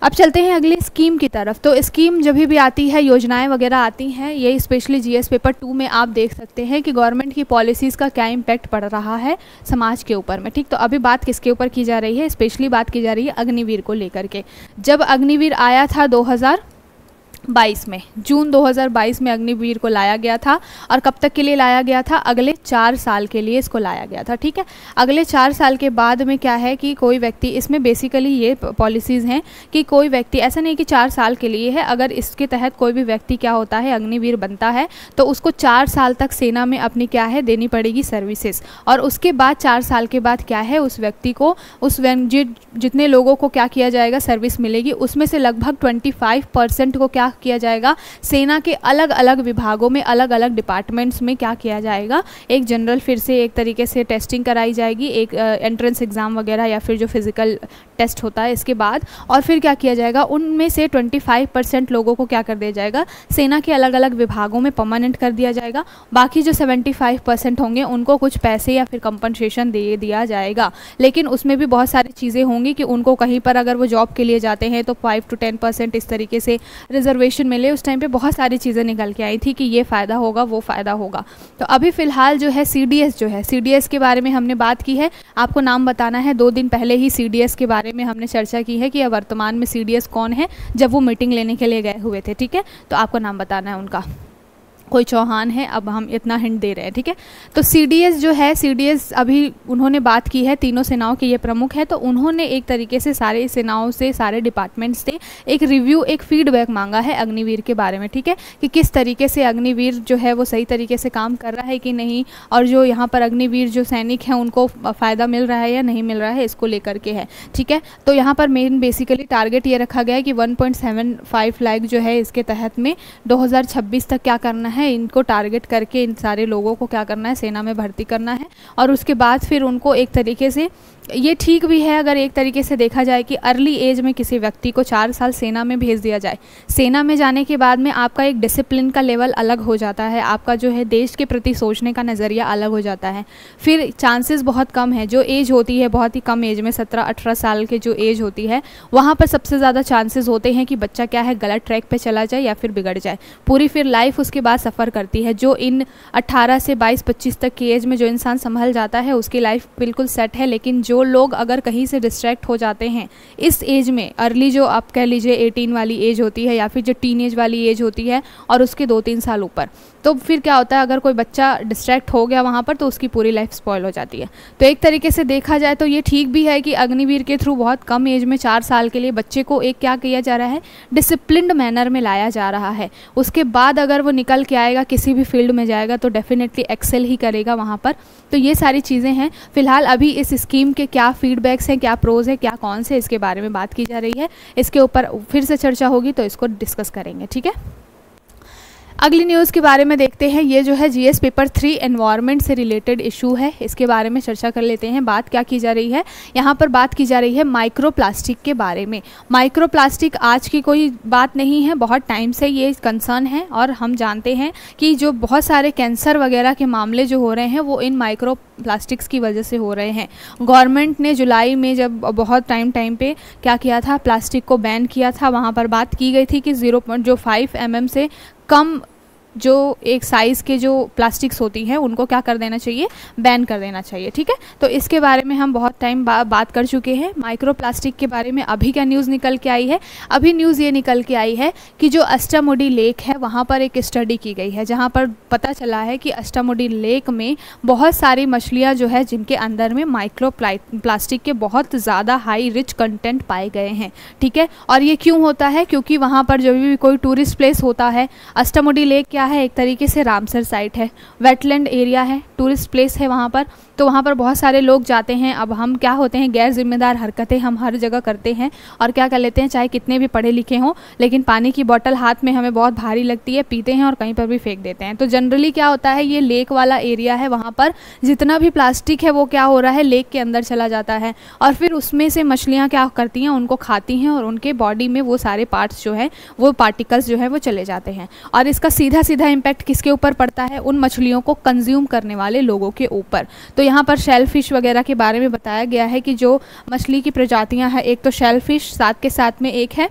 [SPEAKER 1] अब चलते हैं अगली स्कीम की तरफ। तो स्कीम जब भी आती है, योजनाएं वगैरह आती हैं, ये स्पेशली जीएस पेपर 2 में आप देख सकते हैं कि गवर्नमेंट की पॉलिसीज़ का क्या इम्पैक्ट पड़ रहा है समाज के ऊपर में, ठीक। तो अभी बात किसके ऊपर की जा रही है, स्पेशली बात की जा रही है अग्निवीर को लेकर के। जब अग्निवीर आया था 2022 में, जून 2022 में अग्निवीर को लाया गया था, और कब तक के लिए लाया गया था, अगले 4 साल के लिए इसको लाया गया था, ठीक है। अगले 4 साल के बाद में क्या है कि कोई व्यक्ति, इसमें बेसिकली ये पॉलिसीज़ हैं कि कोई व्यक्ति, ऐसा नहीं कि 4 साल के लिए है, अगर इसके तहत कोई भी व्यक्ति क्या होता है, अग्निवीर बनता है, तो उसको 4 साल तक सेना में अपनी क्या है, देनी पड़ेगी सर्विसेज, और उसके बाद 4 साल के बाद क्या है, उस व्यक्ति को, उस जितने लोगों को क्या किया जाएगा, सर्विस मिलेगी, उसमें से लगभग 25% को क्या किया जाएगा, सेना के अलग अलग विभागों में, अलग अलग डिपार्टमेंट्स में क्या किया जाएगा, एक जनरल फिर से एक तरीके से टेस्टिंग कराई जाएगी, एक एंट्रेंस एग्ज़ाम वगैरह या फिर जो फिजिकल टेस्ट होता है इसके बाद, और फिर क्या किया जाएगा, उनमें से 25% लोगों को क्या कर दिया जाएगा, सेना के अलग अलग विभागों में परमानेंट कर दिया जाएगा। बाकी जो 75% होंगे उनको कुछ पैसे या फिर कंपनसेशन दे दिया जाएगा, लेकिन उसमें भी बहुत सारी चीज़ें होंगी कि उनको कहीं पर अगर वो जॉब के लिए जाते हैं तो 5 to 10% इस तरीके से रिजर्वेशन रिजर्वेशन मिले उस टाइम पे बहुत सारी चीज़ें निकल के आई थी कि ये फ़ायदा होगा, वो फ़ायदा होगा। तो अभी फ़िलहाल जो है CDS जो है, CDS के बारे में हमने बात की है। आपको नाम बताना है। 2 दिन पहले ही CDS के बारे में हमने चर्चा की है कि वर्तमान में CDS कौन है, जब वो मीटिंग लेने के लिए गए हुए थे, ठीक है। तो आपको नाम बताना है उनका, कोई चौहान है, अब हम इतना हिंट दे रहे हैं, ठीक है। तो CDS जो है, CDS अभी उन्होंने बात की है, तीनों सेनाओं के ये प्रमुख है। तो उन्होंने एक तरीके से सारे सेनाओं से, सारे डिपार्टमेंट से एक रिव्यू, एक फीडबैक मांगा है अग्निवीर के बारे में, ठीक है, कि किस तरीके से अग्निवीर जो है वो सही तरीके से काम कर रहा है कि नहीं, और जो यहाँ पर अग्निवीर जो सैनिक हैं उनको फ़ायदा मिल रहा है या नहीं मिल रहा है, इसको लेकर के है, ठीक है। तो यहाँ पर मेन बेसिकली टारगेट ये रखा गया है कि 1.75 लाख जो है इसके तहत में 2026 तक क्या करना है, इनको टारगेट करके इन सारे लोगों को क्या करना है, सेना में भर्ती करना है। और उसके बाद फिर उनको एक तरीके से, ये ठीक भी है अगर एक तरीके से देखा जाए कि अर्ली एज में किसी व्यक्ति को 4 साल सेना में भेज दिया जाए। सेना में जाने के बाद में आपका एक डिसिप्लिन का लेवल अलग हो जाता है, आपका जो है देश के प्रति सोचने का नज़रिया अलग हो जाता है। फिर चांसेस बहुत कम है, जो एज होती है बहुत ही कम एज में, 17-18 साल के जो एज होती है, वहाँ पर सबसे ज़्यादा चांसेस होते हैं कि बच्चा क्या है, गलत ट्रैक पर चला जाए या फिर बिगड़ जाए। पूरी फिर लाइफ उसके बाद सफ़र करती है। जो इन 18 से 22-25 तक की एज में जो इंसान संभल जाता है उसकी लाइफ बिल्कुल सेट है। लेकिन जो लोग अगर कहीं से डिस्ट्रैक्ट हो जाते हैं इस एज में, अर्ली जो आप कह लीजिए 18 वाली एज होती है या फिर जो टीनेज वाली एज होती है और उसके 2-3 साल ऊपर, तो फिर क्या होता है, अगर कोई बच्चा डिस्ट्रैक्ट हो गया वहाँ पर तो उसकी पूरी लाइफ स्पॉइल हो जाती है। तो एक तरीके से देखा जाए तो ये ठीक भी है कि अग्निवीर के थ्रू बहुत कम एज में 4 साल के लिए बच्चे को एक क्या किया जा रहा है, डिसिप्लिन्ड मैनर में लाया जा रहा है। उसके बाद अगर वो निकल के आएगा, किसी भी फील्ड में जाएगा तो डेफिनेटली एक्सेल ही करेगा वहाँ पर। तो ये सारी चीज़ें हैं। फिलहाल अभी इस स्कीम के क्या फीडबैक्स हैं, क्या प्रोज है, क्या कौन से, इसके बारे में बात की जा रही है। इसके ऊपर फिर से चर्चा होगी तो इसको डिस्कस करेंगे, ठीक है। अगली न्यूज़ के बारे में देखते हैं। ये जो है GS पेपर 3 एनवायरनमेंट से रिलेटेड इशू है, इसके बारे में चर्चा कर लेते हैं। बात क्या की जा रही है, यहाँ पर बात की जा रही है माइक्रो प्लास्टिक के बारे में। माइक्रो प्लास्टिक आज की कोई बात नहीं है, बहुत टाइम से ये कंसर्न है और हम जानते हैं कि जो बहुत सारे कैंसर वगैरह के मामले जो हो रहे हैं वो इन माइक्रो प्लास्टिक्स की वजह से हो रहे हैं। गवर्नमेंट ने जुलाई में जब बहुत टाइम पे क्या किया था, प्लास्टिक को बैन किया था। वहाँ पर बात की गई थी कि 0.5 mm से कम जो एक साइज़ के जो प्लास्टिक्स होती हैं उनको क्या कर देना चाहिए, बैन कर देना चाहिए, ठीक है। तो इसके बारे में हम बहुत टाइम बात कर चुके हैं। माइक्रो प्लास्टिक के बारे में अभी क्या न्यूज़ निकल के आई है, अभी न्यूज़ ये निकल के आई है कि जो अष्टामुडी लेक है वहाँ पर एक स्टडी की गई है, जहाँ पर पता चला है कि अष्टामुडी लेक में बहुत सारी मछलियाँ जो है जिनके अंदर में माइक्रो प्लास्टिक के बहुत ज़्यादा हाई रिच कंटेंट पाए गए हैं, ठीक है। और ये क्यों होता है, क्योंकि वहाँ पर जब भी कोई टूरिस्ट प्लेस होता है, अष्टामुडी लेक क्या है, एक तरीके से रामसर साइट है, वेटलैंड एरिया है, टूरिस्ट प्लेस है वहाँ पर। तो वहाँ पर बहुत सारे लोग जाते हैं। अब हम क्या होते हैं, गैर जिम्मेदार हरकतें हम हर जगह करते हैं और क्या कर लेते हैं, चाहे कितने भी पढ़े लिखे हों, लेकिन पानी की बोतल हाथ में हमें बहुत भारी लगती है, पीते हैं और कहीं पर भी फेंक देते हैं। तो जनरली क्या होता है, ये लेक वाला एरिया है, वहाँ पर जितना भी प्लास्टिक है वो क्या हो रहा है, लेक के अंदर चला जाता है और फिर उसमें से मछलियाँ क्या करती हैं, उनको खाती हैं और उनके बॉडी में वो सारे पार्ट्स जो है, वो पार्टिकल्स जो है वो चले जाते हैं। और इसका सीधा सीधा इम्पैक्ट किसके ऊपर पड़ता है, उन मछलियों को कंज्यूम करने वाले लोगों के ऊपर। तो यहाँ पर शेलफिश वगैरह के बारे में बताया गया है कि जो मछली की प्रजातियाँ हैं, एक तो शेलफिश, साथ के साथ में एक है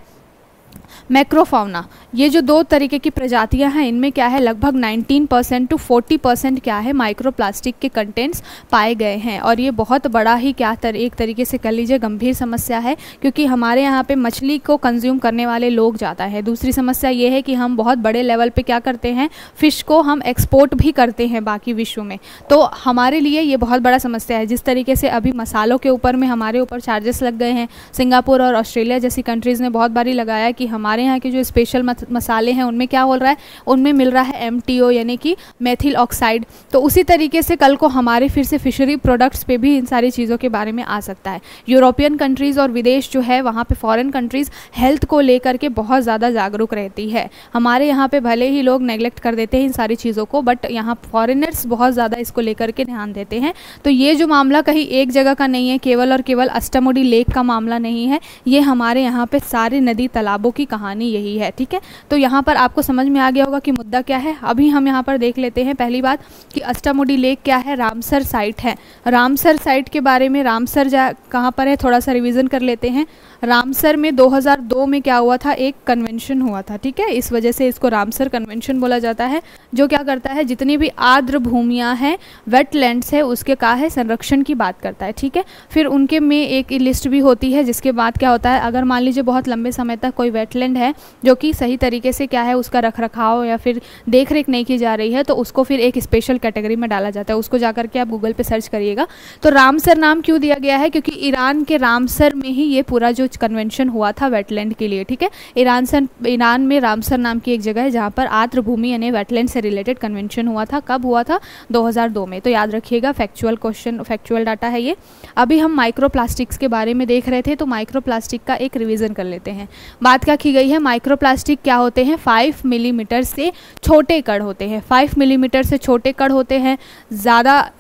[SPEAKER 1] मैक्रोफाउना। ये जो 2 तरीके की प्रजातियां हैं, इनमें क्या है, लगभग 19% to 40% क्या है, माइक्रोप्लास्टिक के कंटेंट्स पाए गए हैं। और ये बहुत बड़ा ही क्या एक तरीके से कह लीजिए गंभीर समस्या है, क्योंकि हमारे यहाँ पे मछली को कंज्यूम करने वाले लोग ज़्यादा है। दूसरी समस्या ये है कि हम बहुत बड़े लेवल पे क्या करते हैं, फ़िश को हम एक्सपोर्ट भी करते हैं बाकी विश्व में। तो हमारे लिए ये बहुत बड़ा समस्या है। जिस तरीके से अभी मसालों के ऊपर में हमारे ऊपर चार्जेस लग गए हैं, सिंगापुर और ऑस्ट्रेलिया जैसी कंट्रीज़ ने बहुत बारी लगाया कि हमारे यहाँ के जो स्पेशल मसाले हैं उनमें क्या हो रहा है, उनमें मिल रहा है MTO यानी कि मेथिल ऑक्साइड। तो उसी तरीके से कल को हमारे फिर से फिशरी प्रोडक्ट्स पे भी इन सारी चीज़ों के बारे में आ सकता है। यूरोपियन कंट्रीज़ और विदेश जो है वहाँ पे फॉरेन कंट्रीज़ हेल्थ को लेकर के बहुत ज़्यादा जागरूक रहती है। हमारे यहाँ पे भले ही लोग नेग्लेक्ट कर देते हैं इन सारी चीज़ों को, बट यहाँ फॉरेनर्स बहुत ज़्यादा इसको लेकर के ध्यान देते हैं। तो ये जो मामला कहीं एक जगह का नहीं है, केवल और केवल अष्टामुडी लेक का मामला नहीं है, ये हमारे यहाँ पे सारे नदी तालाबों की कहानी यही है, ठीक है। तो यहाँ पर आपको समझ में आ गया होगा कि मुद्दा क्या है। अभी हम यहाँ पर देख लेते हैं पहली बात कि अष्टामुडी लेक क्या है, रामसर साइट है। रामसर साइट के बारे में, रामसर कहाँ पर है, थोड़ा सा रिवीजन कर लेते हैं। रामसर में 2002 में क्या हुआ था, एक कन्वेंशन हुआ था, ठीक है, इस वजह से इसको रामसर कन्वेंशन बोला जाता है, जो क्या करता है जितनी भी आर्द्र भूमियाँ हैं, वेटलैंड्स है, उसके क्या है संरक्षण की बात करता है, ठीक है। फिर उनके में एक लिस्ट भी होती है जिसके बाद क्या होता है, अगर मान लीजिए बहुत लंबे समय तक कोई वेटलैंड है जो कि सही तरीके से क्या है उसका रखरखाव या फिर देख रेख नहीं की जा रही है, तो उसको फिर एक स्पेशल कैटेगरी में डाला जाता है। उसको जाकर के आप गूगल पे सर्च करिएगा। तो रामसर नाम क्यों दिया गया है, क्योंकि ईरान के रामसर में ही ये पूरा जो कन्वेंशन हुआ था वेटलैंड के लिए, ठीक है। ईरान में रामसर नाम की एक जगह है जहाँ पर आर्द्र भूमि यानी वेटलैंड से रिलेटेड कन्वेंशन हुआ था। कब हुआ था, 2002 में। तो याद रखिएगा, फैक्चुअल क्वेश्चन, फैक्चुअल डाटा है ये। अभी हम माइक्रोप्लास्टिक्स के बारे में देख रहे थे, तो माइक्रोप्लास्टिक का एक रिवीजन कर लेते हैं। बात क्या की गई है, माइक्रोप्लास्टिक क्या होते हैं, 5 मिलीमीटर से छोटे कण होते हैं, 5 मिलीमीटर से छोटे कण होते हैं। ज़्यादा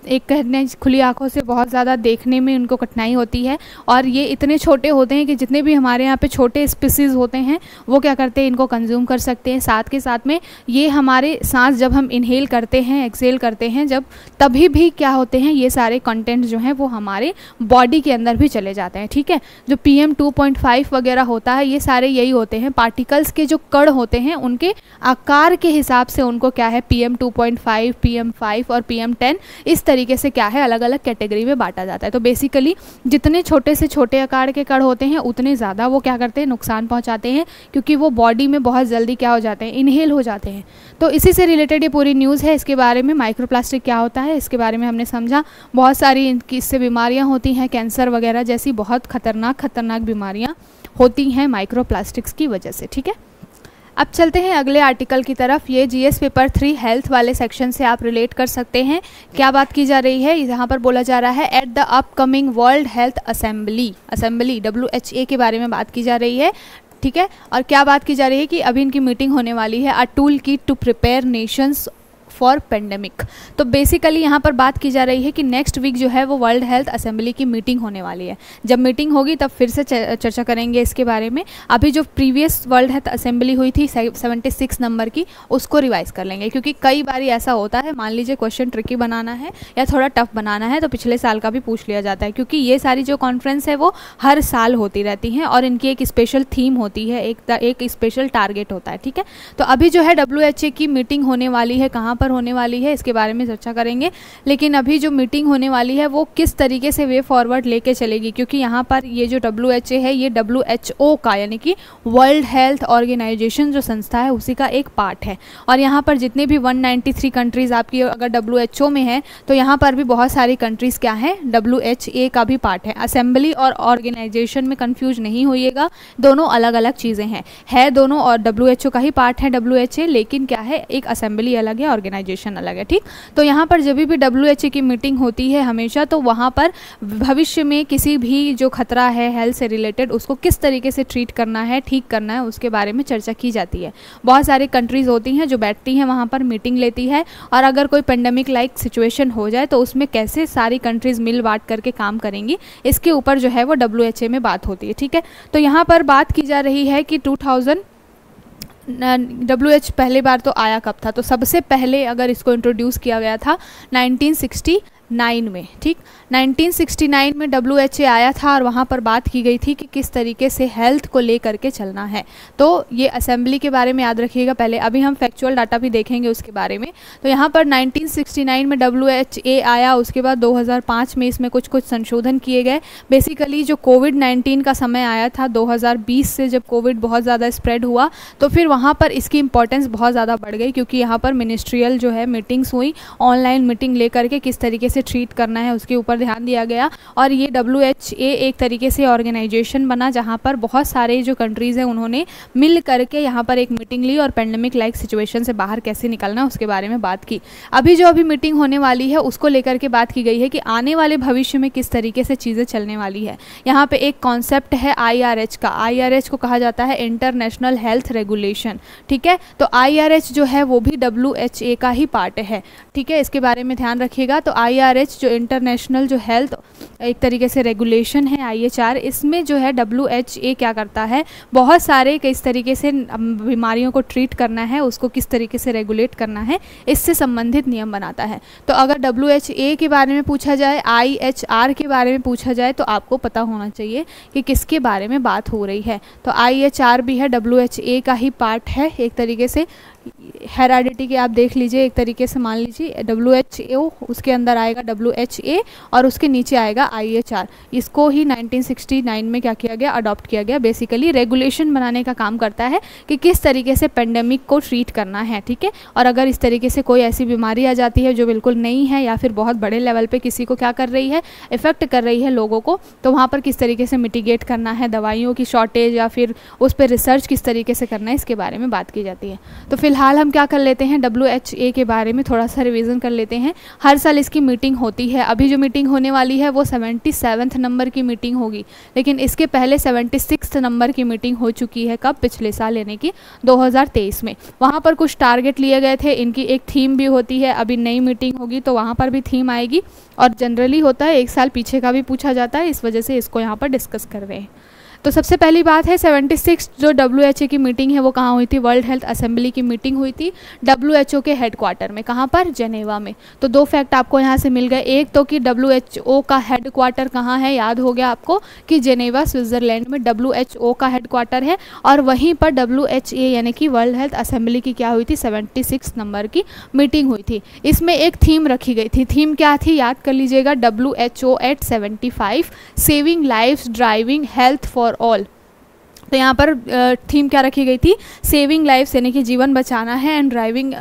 [SPEAKER 1] एक कहने खुली आंखों से बहुत ज़्यादा देखने में उनको कठिनाई होती है, और ये इतने छोटे होते हैं कि जितने भी हमारे यहाँ पे छोटे स्पीसीज़ होते हैं वो क्या करते हैं, इनको कंज्यूम कर सकते हैं। साथ के साथ में ये हमारे सांस जब हम इनहेल करते हैं, एक्सहेल करते हैं जब, तभी भी क्या होते हैं, ये सारे कंटेंट जो हैं वो हमारे बॉडी के अंदर भी चले जाते हैं, ठीक है। जो PM 2.5 वगैरह होता है, ये सारे यही होते हैं, पार्टिकल्स के जो कण होते हैं उनके आकार के हिसाब से उनको क्या है PM 2.5, PM 5 और PM 10 इस तरीके से क्या है अलग अलग कैटेगरी में बांटा जाता है। तो बेसिकली जितने छोटे से छोटे आकार के कण होते हैं उतने ज़्यादा वो क्या करते हैं, नुकसान पहुंचाते हैं, क्योंकि वो बॉडी में बहुत जल्दी क्या हो जाते हैं, इनहेल हो जाते हैं। तो इसी से रिलेटेड ये पूरी न्यूज़ है। इसके बारे में माइक्रोप्लास्टिक क्या होता है इसके बारे में हमने समझा। बहुत सारी इससे बीमारियाँ होती हैं, कैंसर वगैरह जैसी बहुत खतरनाक बीमारियाँ होती हैं माइक्रोप्लास्टिक्स की वजह से, ठीक है। अब चलते हैं अगले आर्टिकल की तरफ। ये GS पेपर 3 हेल्थ वाले सेक्शन से आप रिलेट कर सकते हैं। क्या बात की जा रही है, यहाँ पर बोला जा रहा है at the upcoming World Health assembly WHA के बारे में बात की जा रही है, ठीक है। और क्या बात की जा रही है कि अभी इनकी मीटिंग होने वाली है, a tool kit to prepare nations for pandemic. तो बेसिकली यहाँ पर बात की जा रही है कि नेक्स्ट वीक जो है वो वर्ल्ड हेल्थ असेंबली की मीटिंग होने वाली है। जब मीटिंग होगी तब फिर से चर्चा करेंगे इसके बारे में। अभी जो प्रीवियस वर्ल्ड हेल्थ असेंबली हुई थी 76 नंबर की, उसको रिवाइज कर लेंगे, क्योंकि कई बार ऐसा होता है, मान लीजिए क्वेश्चन ट्रिकी बनाना है या थोड़ा टफ बनाना है तो पिछले साल का भी पूछ लिया जाता है, क्योंकि ये सारी जो कॉन्फ्रेंस है वो हर साल होती रहती हैं और इनकी एक स्पेशल थीम होती है, एक स्पेशल टारगेट होता है, ठीक है। तो अभी जो है WHA की मीटिंग होने वाली है, कहाँ पर होने वाली है इसके बारे में चर्चा करेंगे। लेकिन अभी जो मीटिंग होने वाली है वो किस तरीके से वे फॉरवर्ड लेके चलेगी, क्योंकि यहाँ पर ये जो WHA है ये WHO का यानी कि वर्ल्ड हेल्थ ऑर्गेनाइजेशन जो संस्था है उसी का एक पार्ट है। और यहाँ पर जितने भी 193 कंट्रीज़ आपकी अगर WHO में है तो यहाँ पर भी बहुत सारी कंट्रीज़ क्या हैं, WHA का भी पार्ट है। असेंबली और ऑर्गेनाइजेशन में कंफ्यूज नहीं होइएगा, दोनों अलग अलग चीज़ें हैं, है दोनों, और WHO का ही पार्ट है WHA, लेकिन क्या है एक असेंबली अलग है, ऑर्गेनाइजेशन अलग है, ठीक। तो यहाँ पर जब भी WHA की मीटिंग होती है हमेशा, तो वहाँ पर भविष्य में किसी भी जो खतरा है हेल्थ से रिलेटेड उसको किस तरीके से ट्रीट करना है, ठीक करना है, उसके बारे में चर्चा की जाती है। बहुत सारी कंट्रीज़ होती हैं जो बैठती हैं वहाँ पर, मीटिंग लेती है, और अगर कोई पेंडेमिक लाइक सिचुएशन हो जाए तो उसमें कैसे सारी कंट्रीज़ मिल बांट करके काम करेंगी, इसके ऊपर जो है वो WHA में बात होती है, ठीक है। तो यहाँ पर बात की जा रही है कि WHO पहली बार तो आया कब था, तो सबसे पहले अगर इसको इंट्रोड्यूस किया गया था 1969 में, ठीक। 1969 में WHA आया था और वहाँ पर बात की गई थी कि किस तरीके से हेल्थ को ले करके चलना है। तो ये असेंबली के बारे में याद रखिएगा पहले, अभी हम फैक्चुअल डाटा भी देखेंगे उसके बारे में। तो यहाँ पर 1969 में WHA आया, उसके बाद 2005 में इसमें कुछ संशोधन किए गए। बेसिकली जो कोविड-19 का समय आया था 2020 से, जब कोविड बहुत ज़्यादा स्प्रेड हुआ तो फिर वहाँ पर इसकी इंपॉर्टेंस बहुत ज़्यादा बढ़ गई, क्योंकि यहाँ पर मिनिस्ट्रियल जो है मीटिंग्स हुई, ऑनलाइन मीटिंग लेकर के किस तरीके से ट्रीट करना है उसके ऊपर ध्यान दिया गया। और ये WHA एक तरीके से ऑर्गेनाइजेशन बना जहाँ पर बहुत सारे जो कंट्रीज़ हैं उन्होंने मिल करके यहाँ पर एक मीटिंग ली और पेंडेमिक लाइक सिचुएशन से बाहर कैसे निकलना उसके बारे में बात की। अभी मीटिंग होने वाली है उसको लेकर के बात की गई है कि आने वाले भविष्य में किस तरीके से चीज़ें चलने वाली है। यहाँ पे एक कॉन्सेप्ट है IRH का, IRH को कहा जाता है इंटरनेशनल हेल्थ रेगुलेशन, ठीक है। तो IRH जो है वो भी WHA का ही पार्ट है, ठीक है, इसके बारे में ध्यान रखिएगा। तो IRH IHRH जो इंटरनेशनल जो हेल्थ एक तरीके से रेगुलेशन है IHR, इसमें जो है WHA क्या करता है, बहुत सारे किस तरीके से बीमारियों को ट्रीट करना है, उसको किस तरीके से रेगुलेट करना है, इससे संबंधित नियम बनाता है। तो अगर WHA के बारे में पूछा जाए, IHR के बारे में पूछा जाए, तो आपको पता होना चाहिए कि किसके बारे में बात हो रही है। तो IHR भी है WHA का ही पार्ट है एक तरीके से। हेराडिटी के आप देख लीजिए, एक तरीके से मान लीजिए WHO, उसके अंदर आएगा WHA और उसके नीचे आएगा IHR। इसको ही 1969 में क्या किया गया, अडॉप्ट किया गया। बेसिकली रेगुलेशन बनाने का काम करता है कि किस तरीके से पेंडेमिक को ट्रीट करना है, ठीक है। और अगर इस तरीके से कोई ऐसी बीमारी आ जाती है जो बिल्कुल नहीं है या फिर बहुत बड़े लेवल पे किसी को क्या कर रही है, इफेक्ट कर रही है लोगों को, तो वहाँ पर किस तरीके से मिटिगेट करना है, दवाइयों की शॉर्टेज या फिर उस पर रिसर्च किस तरीके से करना है, इसके बारे में बात की जाती है। तो फिलहाल हम क्या कर लेते हैं, WHA के बारे में थोड़ा सा रिवीजन कर लेते हैं। हर साल इसकी मीटिंग होती है। अभी जो मीटिंग होने वाली है वो 77वें नंबर की मीटिंग होगी, लेकिन इसके पहले 76 नंबर की मीटिंग हो चुकी है। कब, पिछले साल यानी कि 2023 में। वहाँ पर कुछ टारगेट लिए गए थे, इनकी एक थीम भी होती है। अभी नई मीटिंग होगी तो वहाँ पर भी थीम आएगी, और जनरली होता है एक साल पीछे का भी पूछा जाता है, इस वजह से इसको यहाँ पर डिस्कस कर रहे हैं। तो सबसे पहली बात है 76 जो WHO की मीटिंग है वो कहाँ हुई थी, वर्ल्ड हेल्थ असेंबली की मीटिंग हुई थी WHO के हेडक्वार्टर में। कहाँ पर, जेनेवा में। तो दो फैक्ट आपको यहाँ से मिल गए, एक तो कि WHO का हेडक्वार्टर कहाँ है, याद हो गया आपको कि जेनेवा स्विट्जरलैंड में WHO का हेडक्वार्टर है, और वहीं पर WHA यानी कि वर्ल्ड हेल्थ असेंबली की क्या हुई थी, 76 नंबर की मीटिंग हुई थी। इसमें एक थीम रखी गई थी। थीम क्या थी, याद कर लीजिएगा, WHO at 75 saving lives driving health for all. तो यहाँ पर थीम क्या रखी गई थी, सेविंग लाइफ्स यानी कि जीवन बचाना है, and driving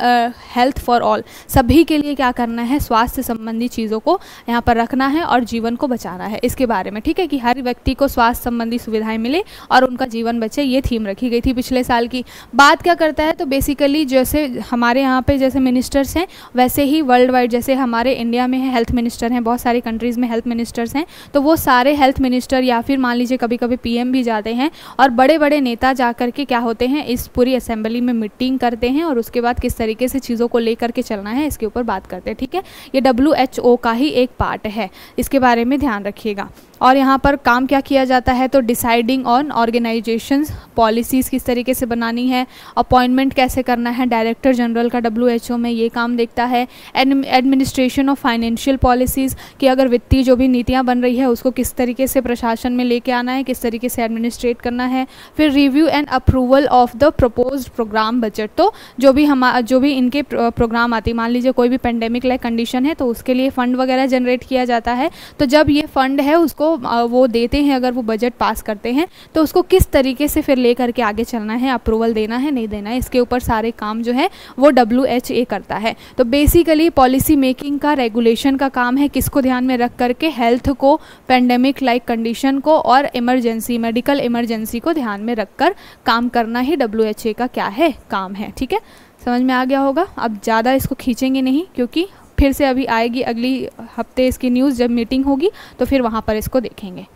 [SPEAKER 1] health for all, सभी के लिए क्या करना है, स्वास्थ्य संबंधी चीज़ों को यहाँ पर रखना है और जीवन को बचाना है, इसके बारे में, ठीक है, कि हर व्यक्ति को स्वास्थ्य संबंधी सुविधाएं मिले और उनका जीवन बचे। ये थीम रखी गई थी पिछले साल की। बात क्या करता है, तो बेसिकली जैसे हमारे यहाँ पे जैसे मिनिस्टर्स हैं, वैसे ही वर्ल्ड वाइड जैसे हमारे इंडिया में है हेल्थ मिनिस्टर हैं, बहुत सारी कंट्रीज़ में हेल्थ मिनिस्टर्स हैं, तो वो सारे हेल्थ मिनिस्टर या फिर मान लीजिए कभी कभी PM भी जाते हैं, और बड़े बड़े नेता जाकर के क्या होते हैं, इस पूरी असेंबली में मीटिंग करते हैं, और उसके बाद किस तरीके से चीज़ों को लेकर के चलना है इसके ऊपर बात करते हैं, ठीक है। ये WHO का ही एक पार्ट है, इसके बारे में ध्यान रखिएगा। और यहाँ पर काम क्या किया जाता है, तो डिसाइडिंग ऑन ऑर्गेनाइजेशंस, पॉलिसीज़ किस तरीके से बनानी है, अपॉइंटमेंट कैसे करना है, डायरेक्टर जनरल का WHO में ये काम देखता है। एडमिनिस्ट्रेशन ऑफ फाइनेंशियल पॉलिसीज़, कि अगर वित्तीय जो भी नीतियाँ बन रही है उसको किस तरीके से प्रशासन में लेके आना है, किस तरीके से एडमिनिस्ट्रेट करना है। फिर review and approval of the proposed programme budget, तो जो भी इनके प्रोग्राम आती, मान लीजिए कोई भी पेंडेमिक लाइक कंडीशन है तो उसके लिए फ़ंड वगैरह जनरेट किया जाता है। तो जब ये फंड है उसको वो देते हैं, अगर वो बजट पास करते हैं तो उसको किस तरीके से फिर ले करके आगे चलना है, अप्रूवल देना है नहीं देना है, इसके ऊपर सारे काम जो है वो WHO करता है। तो बेसिकली पॉलिसी मेकिंग का, रेगुलेशन का काम है, किसको ध्यान में रख करके, हेल्थ को, पेंडेमिक लाइक कंडीशन को और इमरजेंसी, मेडिकल इमरजेंसी को ध्यान में रखकर काम करना ही WHO का क्या है, काम है, ठीक है। समझ में आ गया होगा। अब ज़्यादा इसको खींचेंगे नहीं, क्योंकि फिर से अभी आएगी अगली हफ्ते इसकी न्यूज़, जब मीटिंग होगी तो फिर वहाँ पर इसको देखेंगे।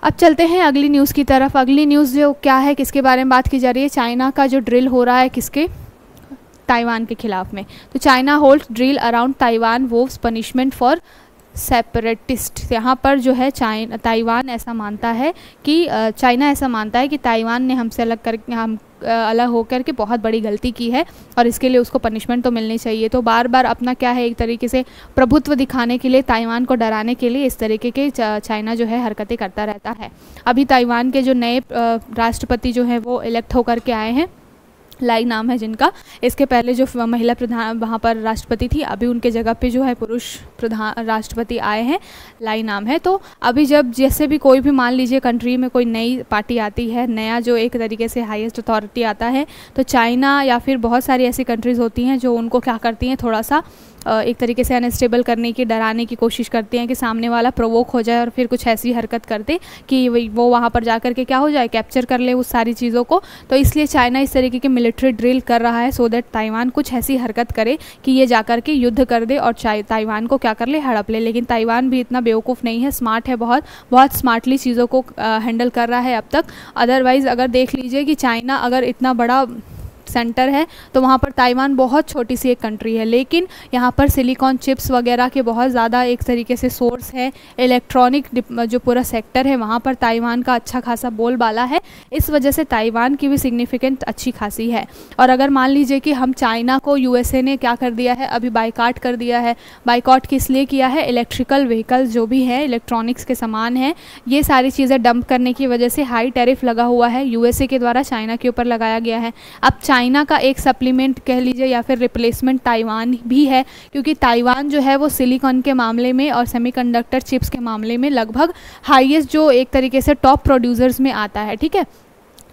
[SPEAKER 1] अब चलते हैं अगली न्यूज़ की तरफ। अगली न्यूज़ जो क्या है, किसके बारे में बात की जा रही है, चाइना का जो ड्रिल हो रहा है, किसके, ताइवान के खिलाफ में। तो China holds drill around Taiwan vows punishment for separatist. यहाँ पर जो है ताइवान ऐसा मानता है कि चाइना ऐसा मानता है कि ताइवान ने हमसे अलग होकर के बहुत बड़ी गलती की है, और इसके लिए उसको पनिशमेंट तो मिलनी चाहिए। तो बार बार अपना क्या है, एक तरीके से प्रभुत्व दिखाने के लिए, ताइवान को डराने के लिए इस तरीके के चाइना जो है हरकतें करता रहता है। अभी ताइवान के जो नए राष्ट्रपति जो हैं वो इलेक्ट होकर के आए हैं, लाई नाम है जिनका। इसके पहले जो महिला प्रधान वहाँ पर राष्ट्रपति थी, अभी उनके जगह पे जो है पुरुष प्रधान राष्ट्रपति आए हैं, लाई नाम है। तो अभी जब जैसे भी कोई भी मान लीजिए कंट्री में कोई नई पार्टी आती है, नया जो एक तरीके से हाईएस्ट अथॉरिटी आता है, तो चाइना या फिर बहुत सारी ऐसी कंट्रीज़ होती हैं जो उनको क्या करती हैं, थोड़ा सा एक तरीके से अनस्टेबल करने की, डराने की कोशिश करते हैं कि सामने वाला प्रोवोक हो जाए और फिर कुछ ऐसी हरकत कर दे कि वो वहाँ पर जा कर के क्या हो जाए, कैप्चर कर ले उस सारी चीज़ों को। तो इसलिए चाइना इस तरीके की मिलिट्री ड्रिल कर रहा है, सो दैट ताइवान कुछ ऐसी हरकत करे कि ये जा कर के युद्ध कर दे और ताइवान को क्या कर ले, हड़प ले। लेकिन ताइवान भी इतना बेवकूफ़ नहीं है, स्मार्ट है, बहुत स्मार्टली चीज़ों को हैंडल कर रहा है अब तक। अदरवाइज़ अगर देख लीजिए कि चाइना अगर इतना बड़ा सेंटर है, तो वहाँ पर ताइवान बहुत छोटी सी एक कंट्री है, लेकिन यहाँ पर सिलिकॉन चिप्स वगैरह के बहुत ज़्यादा एक तरीके से सोर्स है। इलेक्ट्रॉनिक जो पूरा सेक्टर है वहाँ पर ताइवान का अच्छा खासा बोलबाला है, इस वजह से ताइवान की भी सिग्निफिकेंट अच्छी खासी है। और अगर मान लीजिए कि हम चाइना को यूएसए ने क्या कर दिया है, अभी बाइकआउट कर दिया है। बाइकआउट किस लिए किया है? इलेक्ट्रिकल व्हीकल्स जो भी है, इलेक्ट्रॉनिक्स के सामान हैं, ये सारी चीज़ें डंप करने की वजह से हाई टैरिफ लगा हुआ है, यूएसए के द्वारा चाइना के ऊपर लगाया गया है। अब चाइना का एक सप्लीमेंट कह लीजिए या फिर रिप्लेसमेंट ताइवान भी है, क्योंकि ताइवान जो है वो सिलिकॉन के मामले में और सेमीकंडक्टर चिप्स के मामले में लगभग हाईएस्ट जो एक तरीके से टॉप प्रोड्यूसर्स में आता है, ठीक है।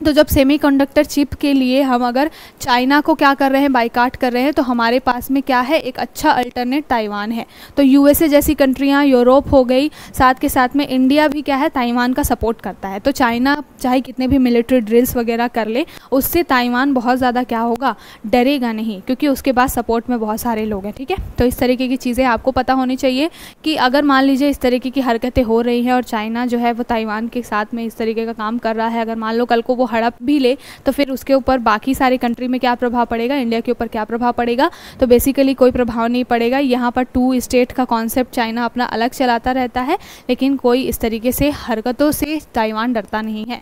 [SPEAKER 1] तो जब सेमीकंडक्टर चिप के लिए हम अगर चाइना को क्या कर रहे हैं, बाइकाट कर रहे हैं, तो हमारे पास में क्या है, एक अच्छा अल्टरनेट ताइवान है। तो यूएसए जैसी कंट्रियां, यूरोप हो गई, साथ के साथ में इंडिया भी क्या है, ताइवान का सपोर्ट करता है। तो चाइना चाहे कितने भी मिलिट्री ड्रिल्स वगैरह कर ले, उससे ताइवान बहुत ज़्यादा क्या होगा, डरेगा नहीं, क्योंकि उसके पास सपोर्ट में बहुत सारे लोग हैं, ठीक है। तो इस तरीके की चीज़ें आपको पता होनी चाहिए कि अगर मान लीजिए इस तरीके की हरकतें हो रही हैं और चाइना जो है वो ताइवान के साथ में इस तरीके का काम कर रहा है, अगर मान लो कल को वो हड़प भी ले, तो फिर उसके ऊपर बाकी सारी कंट्री में क्या प्रभाव पड़ेगा, इंडिया के ऊपर क्या प्रभाव पड़ेगा? तो बेसिकली कोई प्रभाव नहीं पड़ेगा। यहाँ पर 2 स्टेट का कॉन्सेप्ट चाइना अपना अलग चलाता रहता है, लेकिन कोई इस तरीके से हरकतों से ताइवान डरता नहीं है।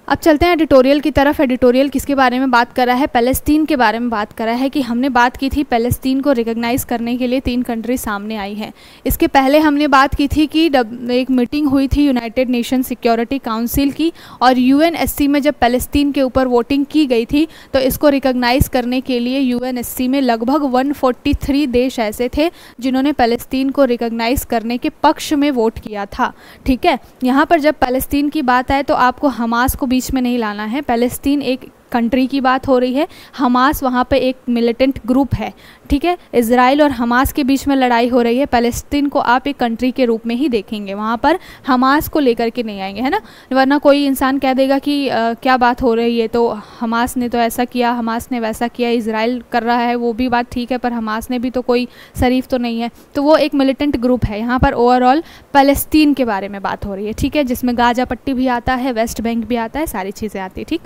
[SPEAKER 1] अब चलते हैं एडिटोरियल की तरफ। एडिटोरियल किसके बारे में बात कर रहा है? पैलेस्टीन के बारे में बात कर रहा है कि हमने बात की थी पैलेस्टीन को रिकॉग्नाइज़ करने के लिए 3 कंट्री सामने आई हैं। इसके पहले हमने बात की थी कि एक मीटिंग हुई थी यूनाइटेड नेशन सिक्योरिटी काउंसिल की, और यूएनएससी में जब पैलेस्टीन के ऊपर वोटिंग की गई थी तो इसको रिकॉग्नाइज़ करने के लिए यूएनएससी में लगभग 143 देश ऐसे थे जिन्होंने पैलेस्टीन को रिकॉग्नाइज़ करने के पक्ष में वोट किया था, ठीक है। यहाँ पर जब पैलेस्टीन की बात आए तो आपको हमास को बीच में नहीं लाना है। पैलेस्टीन एक कंट्री की बात हो रही है, हमास वहाँ पे एक मिलिटेंट ग्रुप है, ठीक है। इजराइल और हमास के बीच में लड़ाई हो रही है, पैलेस्टीन को आप एक कंट्री के रूप में ही देखेंगे, वहाँ पर हमास को लेकर के नहीं आएंगे, है ना। वरना कोई इंसान कह देगा कि क्या बात हो रही है, तो हमास ने तो ऐसा किया, हमास ने वैसा किया, इजराइल कर रहा है, वो भी बात ठीक है, पर हमास ने भी तो कोई शरीफ तो नहीं है। तो वो एक मिलिटेंट ग्रुप है। यहाँ पर ओवरऑल पैलेस्टीन के बारे में बात हो रही है, ठीक है, जिसमें गाजा पट्टी भी आता है, वेस्ट बैंक भी आता है, सारी चीज़ें आती है, ठीक।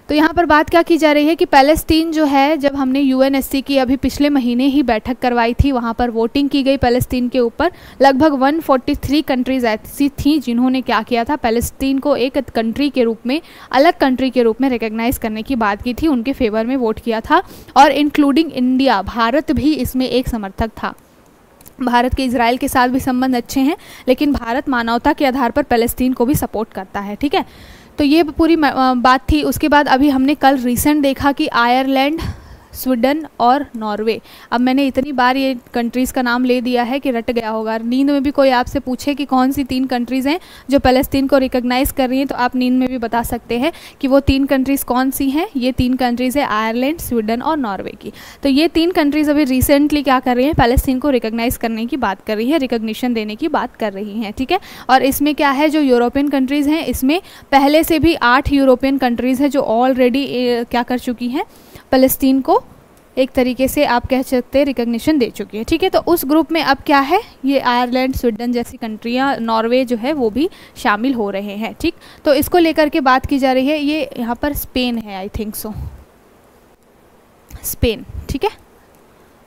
[SPEAKER 1] तो यहाँ पर बात क्या की जा रही है कि पैलेस्टीन जो है, जब हमने यूएनएससी की अभी पिछले महीने ही बैठक करवाई थी, वहाँ पर वोटिंग की गई पैलेस्टीन के ऊपर, लगभग 143 कंट्रीज़ ऐसी थी जिन्होंने क्या किया था, पैलेस्टीन को एक कंट्री के रूप में, अलग कंट्री के रूप में रिकॉग्नाइज़ करने की बात की थी, उनके फेवर में वोट किया था, और इंक्लूडिंग इंडिया, भारत भी इसमें एक समर्थक था। भारत के इजराइल के साथ भी संबंध अच्छे हैं, लेकिन भारत मानवता के आधार पर पैलेस्टीन को भी सपोर्ट करता है, ठीक है। तो ये पूरी बात थी। उसके बाद अभी हमने कल रिसेंट देखा कि आयरलैंड, स्वीडन और नॉर्वे, अब मैंने इतनी बार ये कंट्रीज़ का नाम ले दिया है कि रट गया होगा। नींद में भी कोई आपसे पूछे कि कौन सी 3 कंट्रीज़ हैं जो पैलेस्टीन को रिकॉग्नाइज़ कर रही हैं, तो आप नींद में भी बता सकते हैं कि वो 3 कंट्रीज़ कौन सी हैं। ये 3 कंट्रीज़ है आयरलैंड, स्वीडन और नॉर्वे की। तो ये 3 कंट्रीज़ अभी रिसेंटली क्या कर रही हैं, पैलेस्टीन को रिकॉग्नाइज़ करने की बात कर रही है, रिकॉग्निशन देने की बात कर रही हैं, ठीक है। और इसमें क्या है, जो यूरोपियन कंट्रीज़ हैं, इसमें पहले से भी 8 यूरोपियन कंट्रीज़ हैं जो ऑलरेडी क्या कर चुकी हैं, पैलेस्टीन को एक तरीके से आप कह सकते हैं रिकॉग्निशन दे चुकी है, ठीक है। तो उस ग्रुप में अब क्या है, ये आयरलैंड, स्वीडन जैसी कंट्रियां, नॉर्वे जो है वो भी शामिल हो रहे हैं, ठीक। तो इसको लेकर के बात की जा रही है। ये यहाँ पर स्पेन है, आई थिंक सो, स्पेन, ठीक है,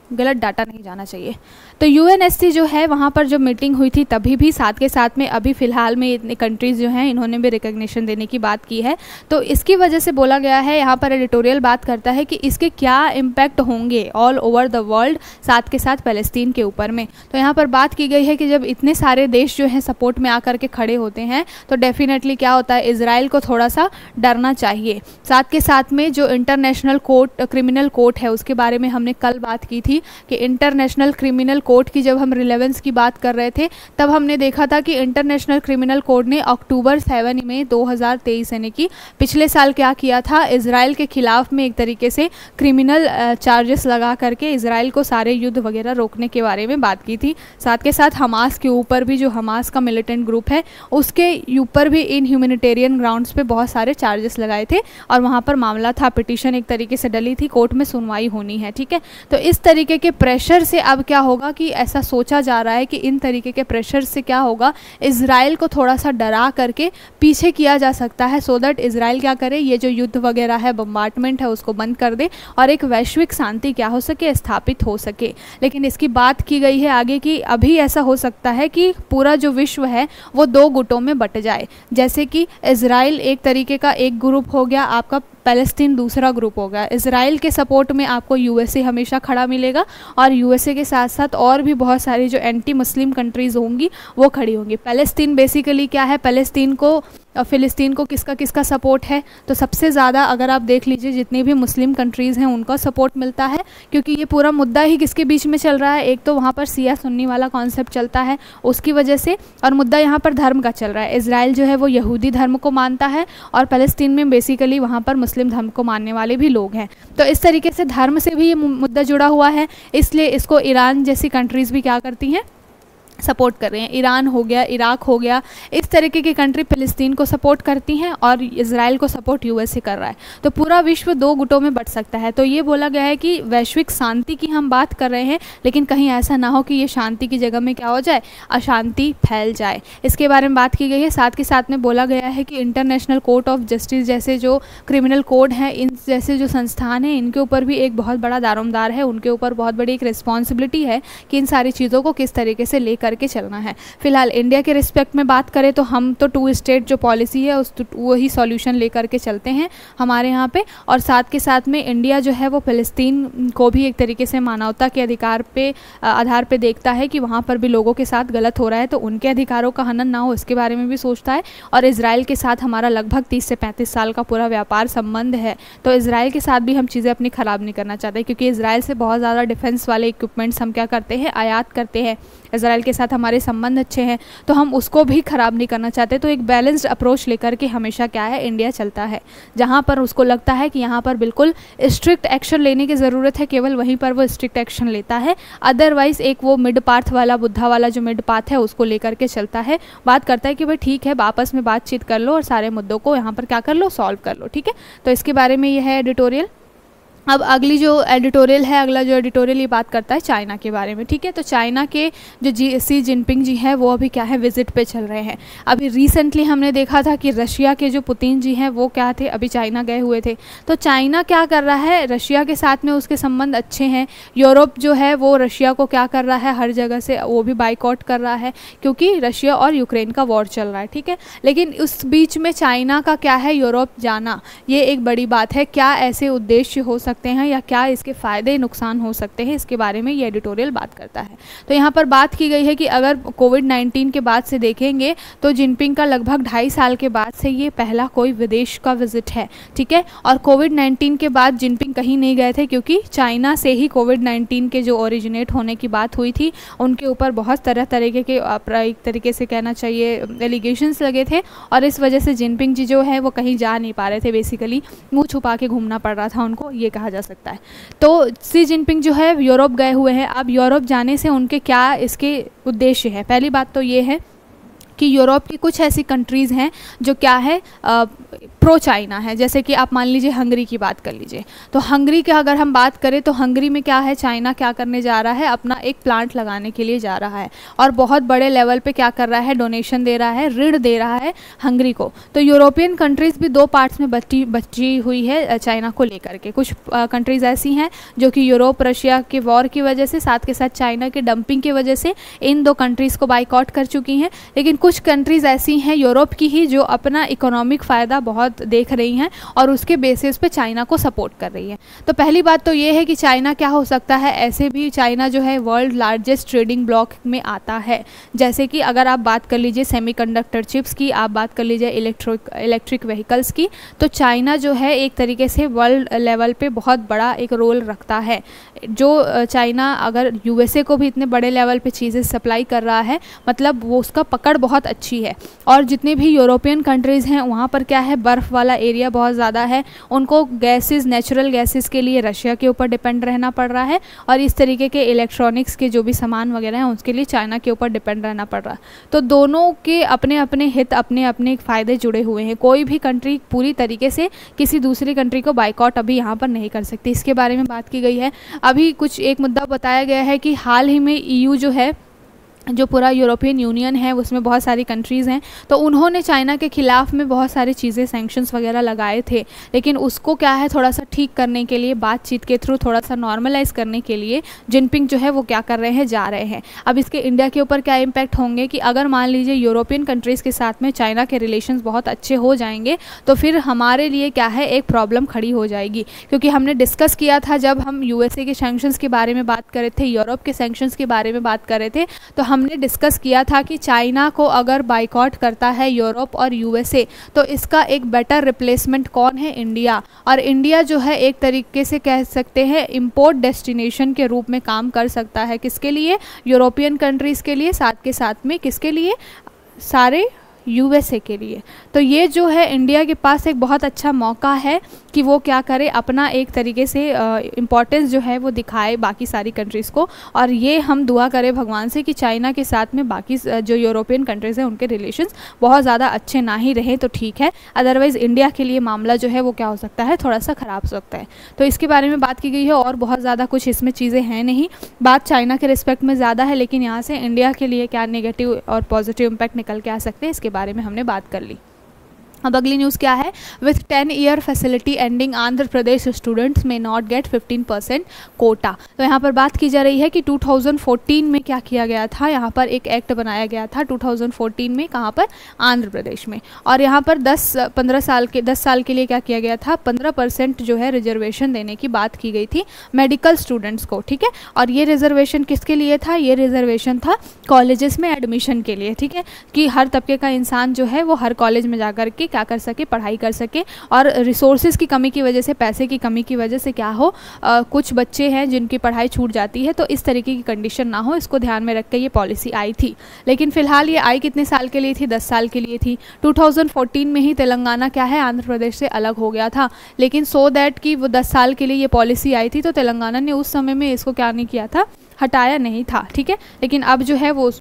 [SPEAKER 1] गलत डाटा नहीं जाना चाहिए। तो यूएनएससी जो है, वहाँ पर जो मीटिंग हुई थी तभी भी साथ के साथ में अभी फ़िलहाल में इतने कंट्रीज़ जो हैं इन्होंने भी रिकॉग्निशन देने की बात की है। तो इसकी वजह से बोला गया है, यहाँ पर एडिटोरियल बात करता है कि इसके क्या इम्पैक्ट होंगे ऑल ओवर द वर्ल्ड, साथ के साथ पैलेस्टीन के ऊपर में। तो यहाँ पर बात की गई है कि जब इतने सारे देश जो हैं सपोर्ट में आकर के खड़े होते हैं, तो डेफिनेटली क्या होता है, इजराइल को थोड़ा सा डरना चाहिए। साथ के साथ में जो इंटरनेशनल कोर्ट, क्रिमिनल कोर्ट है, उसके बारे में हमने कल बात की थी कि इंटरनेशनल क्रिमिनल कोर्ट की जब हम रिलेवेंस की बात कर रहे थे, तब हमने देखा था कि इंटरनेशनल क्रिमिनल कोर्ट ने अक्टूबर 7 में 2023 यानी कि पिछले साल क्या किया था, इजराइल के खिलाफ में एक तरीके से क्रिमिनल चार्जेस लगा करके इजराइल को सारे युद्ध वगैरह रोकने के बारे में बात की थी। साथ के साथ हमास के ऊपर भी, जो हमास का मिलिटेंट ग्रुप है, उसके ऊपर भी इन ह्यूमैनिटेरियन ग्राउंड्स पे बहुत सारे चार्जेस लगाए थे, और वहाँ पर मामला था, पिटीशन एक तरीके से डली थी, कोर्ट में सुनवाई होनी है, ठीक है। तो इस तरीके तरीके के प्रेशर से अब क्या होगा कि ऐसा सोचा जा रहा है कि इन तरीके के प्रेशर से क्या होगा, इज़राइल को थोड़ा सा डरा करके पीछे किया जा सकता है, सो दैट इज़राइल क्या करे, ये जो युद्ध वगैरह है, बम्बार्टमेंट है, उसको बंद कर दे और एक वैश्विक शांति क्या हो सके, स्थापित हो सके। लेकिन इसकी बात की गई है आगे कि अभी ऐसा हो सकता है कि पूरा जो विश्व है वो दो गुटों में बट जाए, जैसे कि इज़राइल एक तरीके का एक ग्रुप हो गया, आपका पैलेस्टीन दूसरा ग्रुप होगा। इज़राइल के सपोर्ट में आपको यूएसए हमेशा खड़ा मिलेगा और यूएसए के साथ साथ और भी बहुत सारी जो एंटी मुस्लिम कंट्रीज़ होंगी वो खड़ी होंगी। पैलेस्टीन बेसिकली क्या है, पैलेस्टीन को फ़िलिस्तीन को किसका किसका सपोर्ट है, तो सबसे ज़्यादा अगर आप देख लीजिए जितनी भी मुस्लिम कंट्रीज़ हैं उनका सपोर्ट मिलता है, क्योंकि ये पूरा मुद्दा ही किसके बीच में चल रहा है, एक तो वहाँ पर सिया सुन्नी वाला कॉन्सेप्ट चलता है उसकी वजह से, और मुद्दा यहाँ पर धर्म का चल रहा है। इज़राइल जो है वो यहूदी धर्म को मानता है और फ़लस्तीन में बेसिकली वहाँ पर मुस्लिम धर्म को मानने वाले भी लोग हैं, तो इस तरीके से धर्म से भी ये मुद्दा जुड़ा हुआ है, इसलिए इसको ईरान जैसी कंट्रीज़ भी क्या करती हैं, सपोर्ट कर रहे हैं। ईरान हो गया, इराक हो गया, इस तरीके की कंट्री फ़िलिस्तीन को सपोर्ट करती हैं और इज़राइल को सपोर्ट यूएसए कर रहा है, तो पूरा विश्व दो गुटों में बट सकता है। तो ये बोला गया है कि वैश्विक शांति की हम बात कर रहे हैं, लेकिन कहीं ऐसा ना हो कि ये शांति की जगह में क्या हो जाए, अशांति फैल जाए, इसके बारे में बात की गई है। साथ के साथ में बोला गया है कि इंटरनेशनल कोर्ट ऑफ जस्टिस जैसे जो क्रिमिनल कोड हैं, इन जैसे जो संस्थान हैं, इनके ऊपर भी एक बहुत बड़ा दारोमदार है, उनके ऊपर बहुत बड़ी एक रिस्पॉन्सिबिलिटी है कि इन सारी चीज़ों को किस तरीके से लेकर करके चलना है। फिलहाल इंडिया के रिस्पेक्ट में बात करें तो हम तो 2 स्टेट जो पॉलिसी है उस वही सॉल्यूशन लेकर के चलते हैं हमारे यहाँ पे, और साथ के साथ में इंडिया जो है वो फ़िलिस्तीन को भी एक तरीके से मानवता के अधिकार पे आधार पे देखता है कि वहाँ पर भी लोगों के साथ गलत हो रहा है, तो उनके अधिकारों का हनन ना हो इसके बारे में भी सोचता है। और इज़राइल के साथ हमारा लगभग 30 से 35 साल का पूरा व्यापार संबंध है, तो इज़राइल के साथ भी हम चीज़ें अपनी ख़राब नहीं करना चाहते, क्योंकि इज़राइल से बहुत ज़्यादा डिफेंस वाले इक्विपमेंट्स हम क्या करते हैं, आयात करते हैं। इज़राइल के साथ हमारे संबंध अच्छे हैं, तो हम उसको भी ख़राब नहीं करना चाहते। तो एक बैलेंस्ड अप्रोच लेकर के हमेशा क्या है, इंडिया चलता है। जहाँ पर उसको लगता है कि यहाँ पर बिल्कुल स्ट्रिक्ट एक्शन लेने की ज़रूरत है, केवल वहीं पर वो स्ट्रिक्ट एक्शन लेता है। अदरवाइज़ एक वो मिड पाथ वाला, बुद्धा वाला जो मिड पाथ है उसको लेकर के चलता है। बात करता है कि भाई ठीक है, आपस में बातचीत कर लो और सारे मुद्दों को यहाँ पर क्या कर लो, सॉल्व कर लो, ठीक है। तो इसके बारे में ये है एडिटोरियल। अब अगली जो एडिटोरियल है, अगला जो एडिटोरियल ये बात करता है चाइना के बारे में, ठीक है। तो चाइना के जो सी जिनपिंग जी हैं वो अभी क्या है, विजिट पे चल रहे हैं। अभी रिसेंटली हमने देखा था कि रशिया के जो पुतिन जी हैं वो क्या थे, अभी चाइना गए हुए थे। तो चाइना क्या कर रहा है, रशिया के साथ में उसके संबंध अच्छे हैं। यूरोप जो है वो रशिया को क्या कर रहा है, हर जगह से वो भी बाइकआउट कर रहा है, क्योंकि रशिया और यूक्रेन का वॉर चल रहा है, ठीक है। लेकिन उस बीच में चाइना का क्या है, यूरोप जाना, ये एक बड़ी बात है। क्या ऐसे उद्देश्य हो सकते हैं या क्या इसके फ़ायदे नुकसान हो सकते हैं, इसके बारे में ये एडिटोरियल बात करता है। तो यहाँ पर बात की गई है कि अगर कोविड-19 के बाद से देखेंगे तो जिनपिंग का लगभग 2.5 साल के बाद से ये पहला कोई विदेश का विजिट है, ठीक है। और कोविड-19 के बाद जिनपिंग कहीं नहीं गए थे, क्योंकि चाइना से ही कोविड-19 के जो ओरिजिनेट होने की बात हुई थी उनके ऊपर बहुत तरह तरीके के एक तरीके से कहना चाहिए एलिगेशंस लगे थे, और इस वजह से जिनपिंग जी जो है वो कहीं जा नहीं पा रहे थे, बेसिकली मुँह छुपा के घूमना पड़ रहा था उनको, ये कहा जा सकता है। तो सी जिनपिंग जो है यूरोप गए हुए हैं। अब यूरोप जाने से उनके क्या इसके उद्देश्य है, पहली बात तो ये है कि यूरोप की कुछ ऐसी कंट्रीज़ हैं जो क्या है, प्रो चाइना है। जैसे कि आप मान लीजिए हंगरी की बात कर लीजिए, तो हंगरी की अगर हम बात करें तो हंगरी में क्या है, चाइना क्या करने जा रहा है, अपना एक प्लांट लगाने के लिए जा रहा है और बहुत बड़े लेवल पे क्या कर रहा है, डोनेशन दे रहा है, ऋण दे रहा है हंगरी को। तो यूरोपियन कंट्रीज़ भी 2 पार्ट्स में बची हुई है चाइना को लेकर के। कुछ कंट्रीज़ ऐसी हैं जो कि यूरोप रशिया के वॉर की वजह से, साथ के साथ चाइना के डंपिंग की वजह से इन 2 कंट्रीज़ को बाइकआउट कर चुकी हैं। लेकिन कुछ कंट्रीज़ ऐसी हैं यूरोप की ही जो अपना इकोनॉमिक फ़ायदा बहुत देख रही हैं और उसके बेसिस पे चाइना को सपोर्ट कर रही है। तो पहली बात तो ये है कि चाइना क्या हो सकता है, ऐसे भी चाइना जो है वर्ल्ड लार्जेस्ट ट्रेडिंग ब्लॉक में आता है। जैसे कि अगर आप बात कर लीजिए सेमीकंडक्टर चिप्स की, आप बात कर लीजिए इलेक्ट्रिक व्हीकल्स की, तो चाइना जो है एक तरीके से वर्ल्ड लेवल पे बहुत बड़ा एक रोल रखता है। जो चाइना अगर यूएसए को भी इतने बड़े लेवल पे चीज़ें सप्लाई कर रहा है, मतलब वो उसका पकड़ बहुत अच्छी है। और जितने भी यूरोपियन कंट्रीज़ हैं वहाँ पर क्या है, बर्फ़ वाला एरिया बहुत ज़्यादा है, उनको गैसेस, नेचुरल गैसेस के लिए रशिया के ऊपर डिपेंड रहना पड़ रहा है, और इस तरीके के इलेक्ट्रॉनिक्स के जो भी सामान वगैरह हैं उसके लिए चाइना के ऊपर डिपेंड रहना पड़ रहा है। तो दोनों के अपने अपने हित, अपने अपने फ़ायदे जुड़े हुए हैं। कोई भी कंट्री पूरी तरीके से किसी दूसरी कंट्री को बाइकआउट अभी यहाँ पर नहीं कर सकती, इसके बारे में बात की गई है। अभी कुछ एक मुद्दा बताया गया है कि हाल ही में EU जो है, जो पूरा यूरोपियन यूनियन है उसमें बहुत सारी कंट्रीज़ हैं, तो उन्होंने चाइना के ख़िलाफ़ में बहुत सारी चीज़ें सैंक्शंस वगैरह लगाए थे, लेकिन उसको क्या है थोड़ा सा ठीक करने के लिए, बातचीत के थ्रू थोड़ा सा नॉर्मलाइज़ करने के लिए जिनपिंग जो है वो क्या कर रहे हैं, जा रहे हैं। अब इसके इंडिया के ऊपर क्या इम्पैक्ट होंगे कि अगर मान लीजिए यूरोपियन कंट्रीज़ के साथ में चाइना के रिलेशंस बहुत अच्छे हो जाएंगे तो फिर हमारे लिए क्या है एक प्रॉब्लम खड़ी हो जाएगी, क्योंकि हमने डिस्कस किया था जब हम USA के सैंक्शंस के बारे में बात कर रहे थे, यूरोप के सैंक्शंस के बारे में बात कर रहे थे, तो हमने डिस्कस किया था कि चाइना को अगर बाइकॉट करता है यूरोप और USA तो इसका एक बेटर रिप्लेसमेंट कौन है, इंडिया। और इंडिया जो है एक तरीके से कह सकते हैं इंपोर्ट डेस्टिनेशन के रूप में काम कर सकता है, किसके लिए, यूरोपियन कंट्रीज़ के लिए, साथ के साथ में किसके लिए, सारे USA के लिए। तो ये जो है इंडिया के पास एक बहुत अच्छा मौका है कि वो क्या करे, अपना एक तरीके से इम्पोर्टेंस जो है वो दिखाए बाकी सारी कंट्रीज़ को। और ये हम दुआ करें भगवान से कि चाइना के साथ में बाकी जो यूरोपियन कंट्रीज़ हैं उनके रिलेशंस बहुत ज़्यादा अच्छे ना ही रहें तो ठीक है, अदरवाइज़ इंडिया के लिए मामला जो है वो क्या हो सकता है, थोड़ा सा ख़राब हो सकता है। तो इसके बारे में बात की गई है और बहुत ज़्यादा कुछ इसमें चीज़ें हैं नहीं, बात चाइना के रिस्पेक्ट में ज़्यादा है, लेकिन यहाँ से इंडिया के लिए क्या नेगेटिव और पॉजिटिव इम्पैक्ट निकल के आ सकते हैं इसके बारे में हमने बात कर ली। अब अगली न्यूज़ क्या है, with 10-year facility ending Andhra Pradesh students may not get 15% Kota. तो यहाँ पर बात की जा रही है कि 2014 में क्या किया गया था, यहाँ पर एक एक्ट बनाया गया था 2014 में, कहाँ पर, आंध्र प्रदेश में। और यहाँ पर 10 साल के लिए क्या किया गया था, 15% जो है रिजर्वेशन देने की बात की गई थी मेडिकल स्टूडेंट्स को, ठीक है। और ये रिजर्वेशन किसके लिए था, ये रिजर्वेशन था कॉलेजेस में एडमिशन के लिए, ठीक है, कि हर तबके का इंसान जो है वो हर कॉलेज में जा कर के क्या कर सके, पढ़ाई कर सके। और रिसोर्सेज की कमी की वजह से, पैसे की कमी की वजह से क्या हो, कुछ बच्चे हैं जिनकी पढ़ाई छूट जाती है, तो इस तरीके की कंडीशन ना हो, इसको ध्यान में रख के ये पॉलिसी आई थी। लेकिन फिलहाल ये आई कितने साल के लिए थी, 10 साल के लिए थी। 2014 में ही तेलंगाना क्या है, आंध्र प्रदेश से अलग हो गया था, लेकिन सो दैट कि वो 10 साल के लिए ये पॉलिसी आई थी तो तेलंगाना ने उस समय में इसको क्या नहीं किया था, हटाया नहीं था, ठीक है। लेकिन अब जो है वो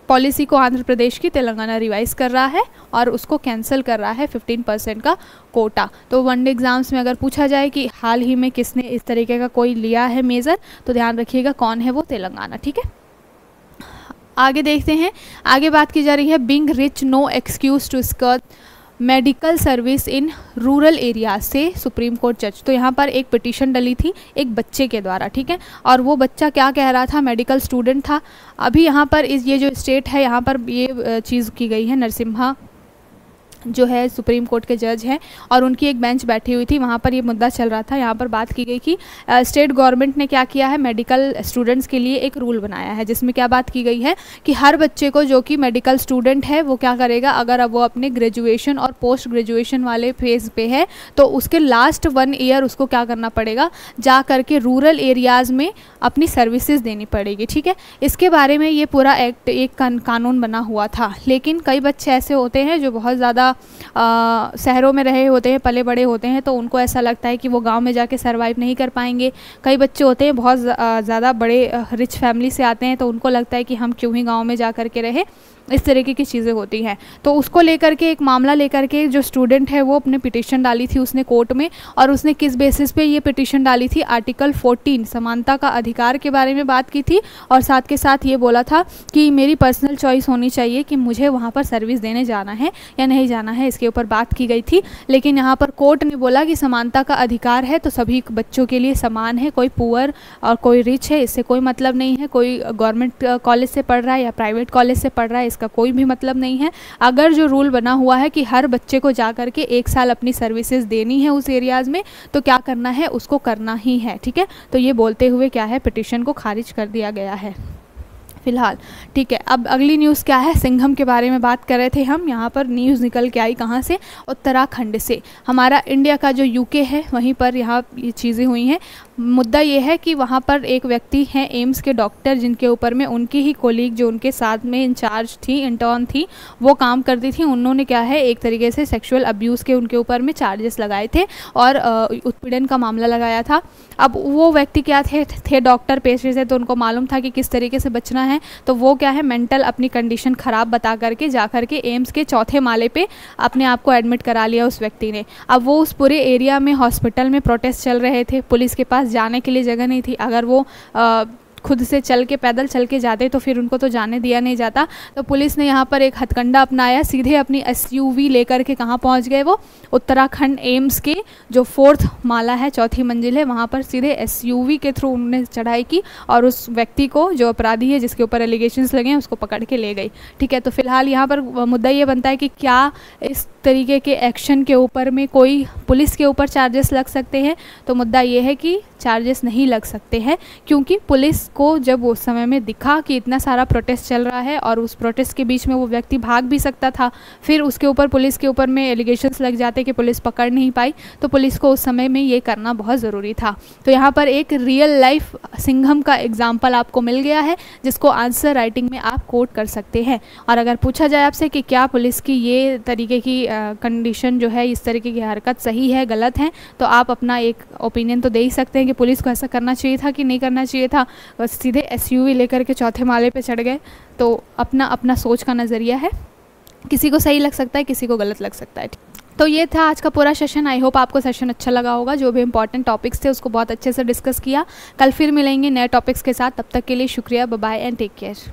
[SPEAKER 1] पॉलिसी को आंध्र प्रदेश की तेलंगाना रिवाइज कर रहा है और उसको कैंसिल कर रहा है 15% का कोटा। तो वनडे एग्जाम्स में अगर पूछा जाए कि हाल ही में किसने इस तरीके का कोई लिया है मेजर, तो ध्यान रखिएगा कौन है वो, तेलंगाना, ठीक है। आगे देखते हैं, आगे बात की जा रही है being rich no excuse to skirt medical service in rural area से सुप्रीम कोर्ट जज। तो यहाँ पर एक पिटीशन डली थी एक बच्चे के द्वारा, ठीक है, और वो बच्चा क्या कह रहा था, मेडिकल स्टूडेंट था। अभी यहाँ पर ये जो स्टेट है यहाँ पर ये चीज़ की गई है, नरसिम्हा जो है सुप्रीम कोर्ट के जज हैं और उनकी एक बेंच बैठी हुई थी, वहाँ पर ये मुद्दा चल रहा था। यहाँ पर बात की गई कि स्टेट गवर्नमेंट ने क्या किया है, मेडिकल स्टूडेंट्स के लिए एक रूल बनाया है, जिसमें क्या बात की गई है कि हर बच्चे को जो कि मेडिकल स्टूडेंट है वो क्या करेगा, अगर अब वो अपने ग्रेजुएशन और पोस्ट ग्रेजुएशन वाले फेज़ पे है तो उसके लास्ट 1 ईयर उसको क्या करना पड़ेगा, जा करके रूरल एरियाज़ में अपनी सर्विसेज देनी पड़ेगी, ठीक है। इसके बारे में ये पूरा एक्ट एक कानून बना हुआ था, लेकिन कई बच्चे ऐसे होते हैं जो बहुत ज़्यादा शहरों में रहे होते हैं, पले बड़े होते हैं, तो उनको ऐसा लगता है कि वो गांव में जाके सरवाइव नहीं कर पाएंगे। कई बच्चे होते हैं बहुत ज़्यादा बड़े रिच फैमिली से आते हैं, तो उनको लगता है कि हम क्यों ही गांव में जा कर के रहे, इस तरीके की चीज़ें होती हैं। तो उसको लेकर के एक मामला लेकर के जो स्टूडेंट है वो अपने पिटीशन डाली थी उसने कोर्ट में, और उसने किस बेसिस पे ये पिटीशन डाली थी, आर्टिकल 14 समानता का अधिकार के बारे में बात की थी, और साथ के साथ ये बोला था कि मेरी पर्सनल चॉइस होनी चाहिए कि मुझे वहाँ पर सर्विस देने जाना है या नहीं जाना है, इसके ऊपर बात की गई थी। लेकिन यहाँ पर कोर्ट ने बोला कि समानता का अधिकार है तो सभी बच्चों के लिए समान है, कोई पुअर और कोई रिच है इससे कोई मतलब नहीं है, कोई गवर्नमेंट कॉलेज से पढ़ रहा है या प्राइवेट कॉलेज से पढ़ रहा है इसका कोई भी मतलब नहीं है। अगर जो रूल बना हुआ है कि हर बच्चे को जा कर के 1 साल अपनी सर्विसेज देनी है उस एरियाज़ में, तो क्या करना है, उसको करना ही है, ठीक है। तो ये बोलते हुए क्या है, पिटीशन को खारिज कर दिया गया है फिलहाल, ठीक है। अब अगली न्यूज़ क्या है, सिंघम के बारे में बात कर रहे थे हम। यहाँ पर न्यूज़ निकल के आई कहाँ से, उत्तराखंड से। हमारा इंडिया का जो यूके है वहीं पर यहाँ ये चीज़ें हुई हैं। मुद्दा ये है कि वहाँ पर एक व्यक्ति हैं एम्स के डॉक्टर, जिनके ऊपर में उनकी ही कोलीग जो उनके साथ में इंचार्ज थी, इंटर्न थी, वो काम करती थी। उन्होंने क्या है एक तरीके से सेक्सुअल अब्यूज़ के उनके ऊपर में चार्जेस लगाए थे और उत्पीड़न का मामला लगाया था। अब वो व्यक्ति क्या थे डॉक्टर पेशे से, तो उनको मालूम था कि किस तरीके से बचना है, तो वो क्या है मेंटल अपनी कंडीशन ख़राब बता करके जा करके एम्स के 4थे माले पे अपने आप को एडमिट करा लिया उस व्यक्ति ने। अब वो उस पूरे एरिया में हॉस्पिटल में प्रोटेस्ट चल रहे थे, पुलिस के पास जाने के लिए जगह नहीं थी। अगर वो खुद से चल के पैदल चल के जाते तो फिर उनको तो जाने दिया नहीं जाता। तो पुलिस ने यहाँ पर एक हथकंडा अपनाया, सीधे अपनी SUV लेकर के कहाँ पहुँच गए वो, उत्तराखंड एम्स के जो 4th माला है, 4थी मंजिल है, वहाँ पर सीधे SUV के थ्रू उन्होंने चढ़ाई की और उस व्यक्ति को, जो अपराधी है जिसके ऊपर एलिगेशंस लगे हैं, उसको पकड़ के ले गई। ठीक है, तो फिलहाल यहाँ पर मुद्दा ये बनता है कि क्या इस तरीके के एक्शन के ऊपर में कोई पुलिस के ऊपर चार्जेस लग सकते हैं? तो मुद्दा ये है कि चार्जेस नहीं लग सकते हैं, क्योंकि पुलिस को जब उस समय में दिखा कि इतना सारा प्रोटेस्ट चल रहा है और उस प्रोटेस्ट के बीच में वो व्यक्ति भाग भी सकता था, फिर उसके ऊपर पुलिस के ऊपर में एलिगेशंस लग जाते कि पुलिस पकड़ नहीं पाई, तो पुलिस को उस समय में ये करना बहुत ज़रूरी था। तो यहाँ पर एक रियल लाइफ सिंघम का एग्जाम्पल आपको मिल गया है, जिसको आंसर राइटिंग में आप कोट कर सकते हैं। और अगर पूछा जाए आपसे कि क्या पुलिस की ये तरीके की कंडीशन जो है, इस तरीके की हरकत सही है गलत है, तो आप अपना एक ओपिनियन तो दे ही सकते हैं कि पुलिस को ऐसा करना चाहिए था कि नहीं करना चाहिए था। सीधे SUV लेकर के 4थे माले पे चढ़ गए, तो अपना अपना सोच का नज़रिया है, किसी को सही लग सकता है, किसी को गलत लग सकता है। तो ये था आज का पूरा सेशन। आई होप आपको सेशन अच्छा लगा होगा। जो भी इंपॉर्टेंट टॉपिक्स थे उसको बहुत अच्छे से डिस्कस किया। कल फिर मिलेंगे नए टॉपिक्स के साथ, तब तक के लिए शुक्रिया, bye bye and take care.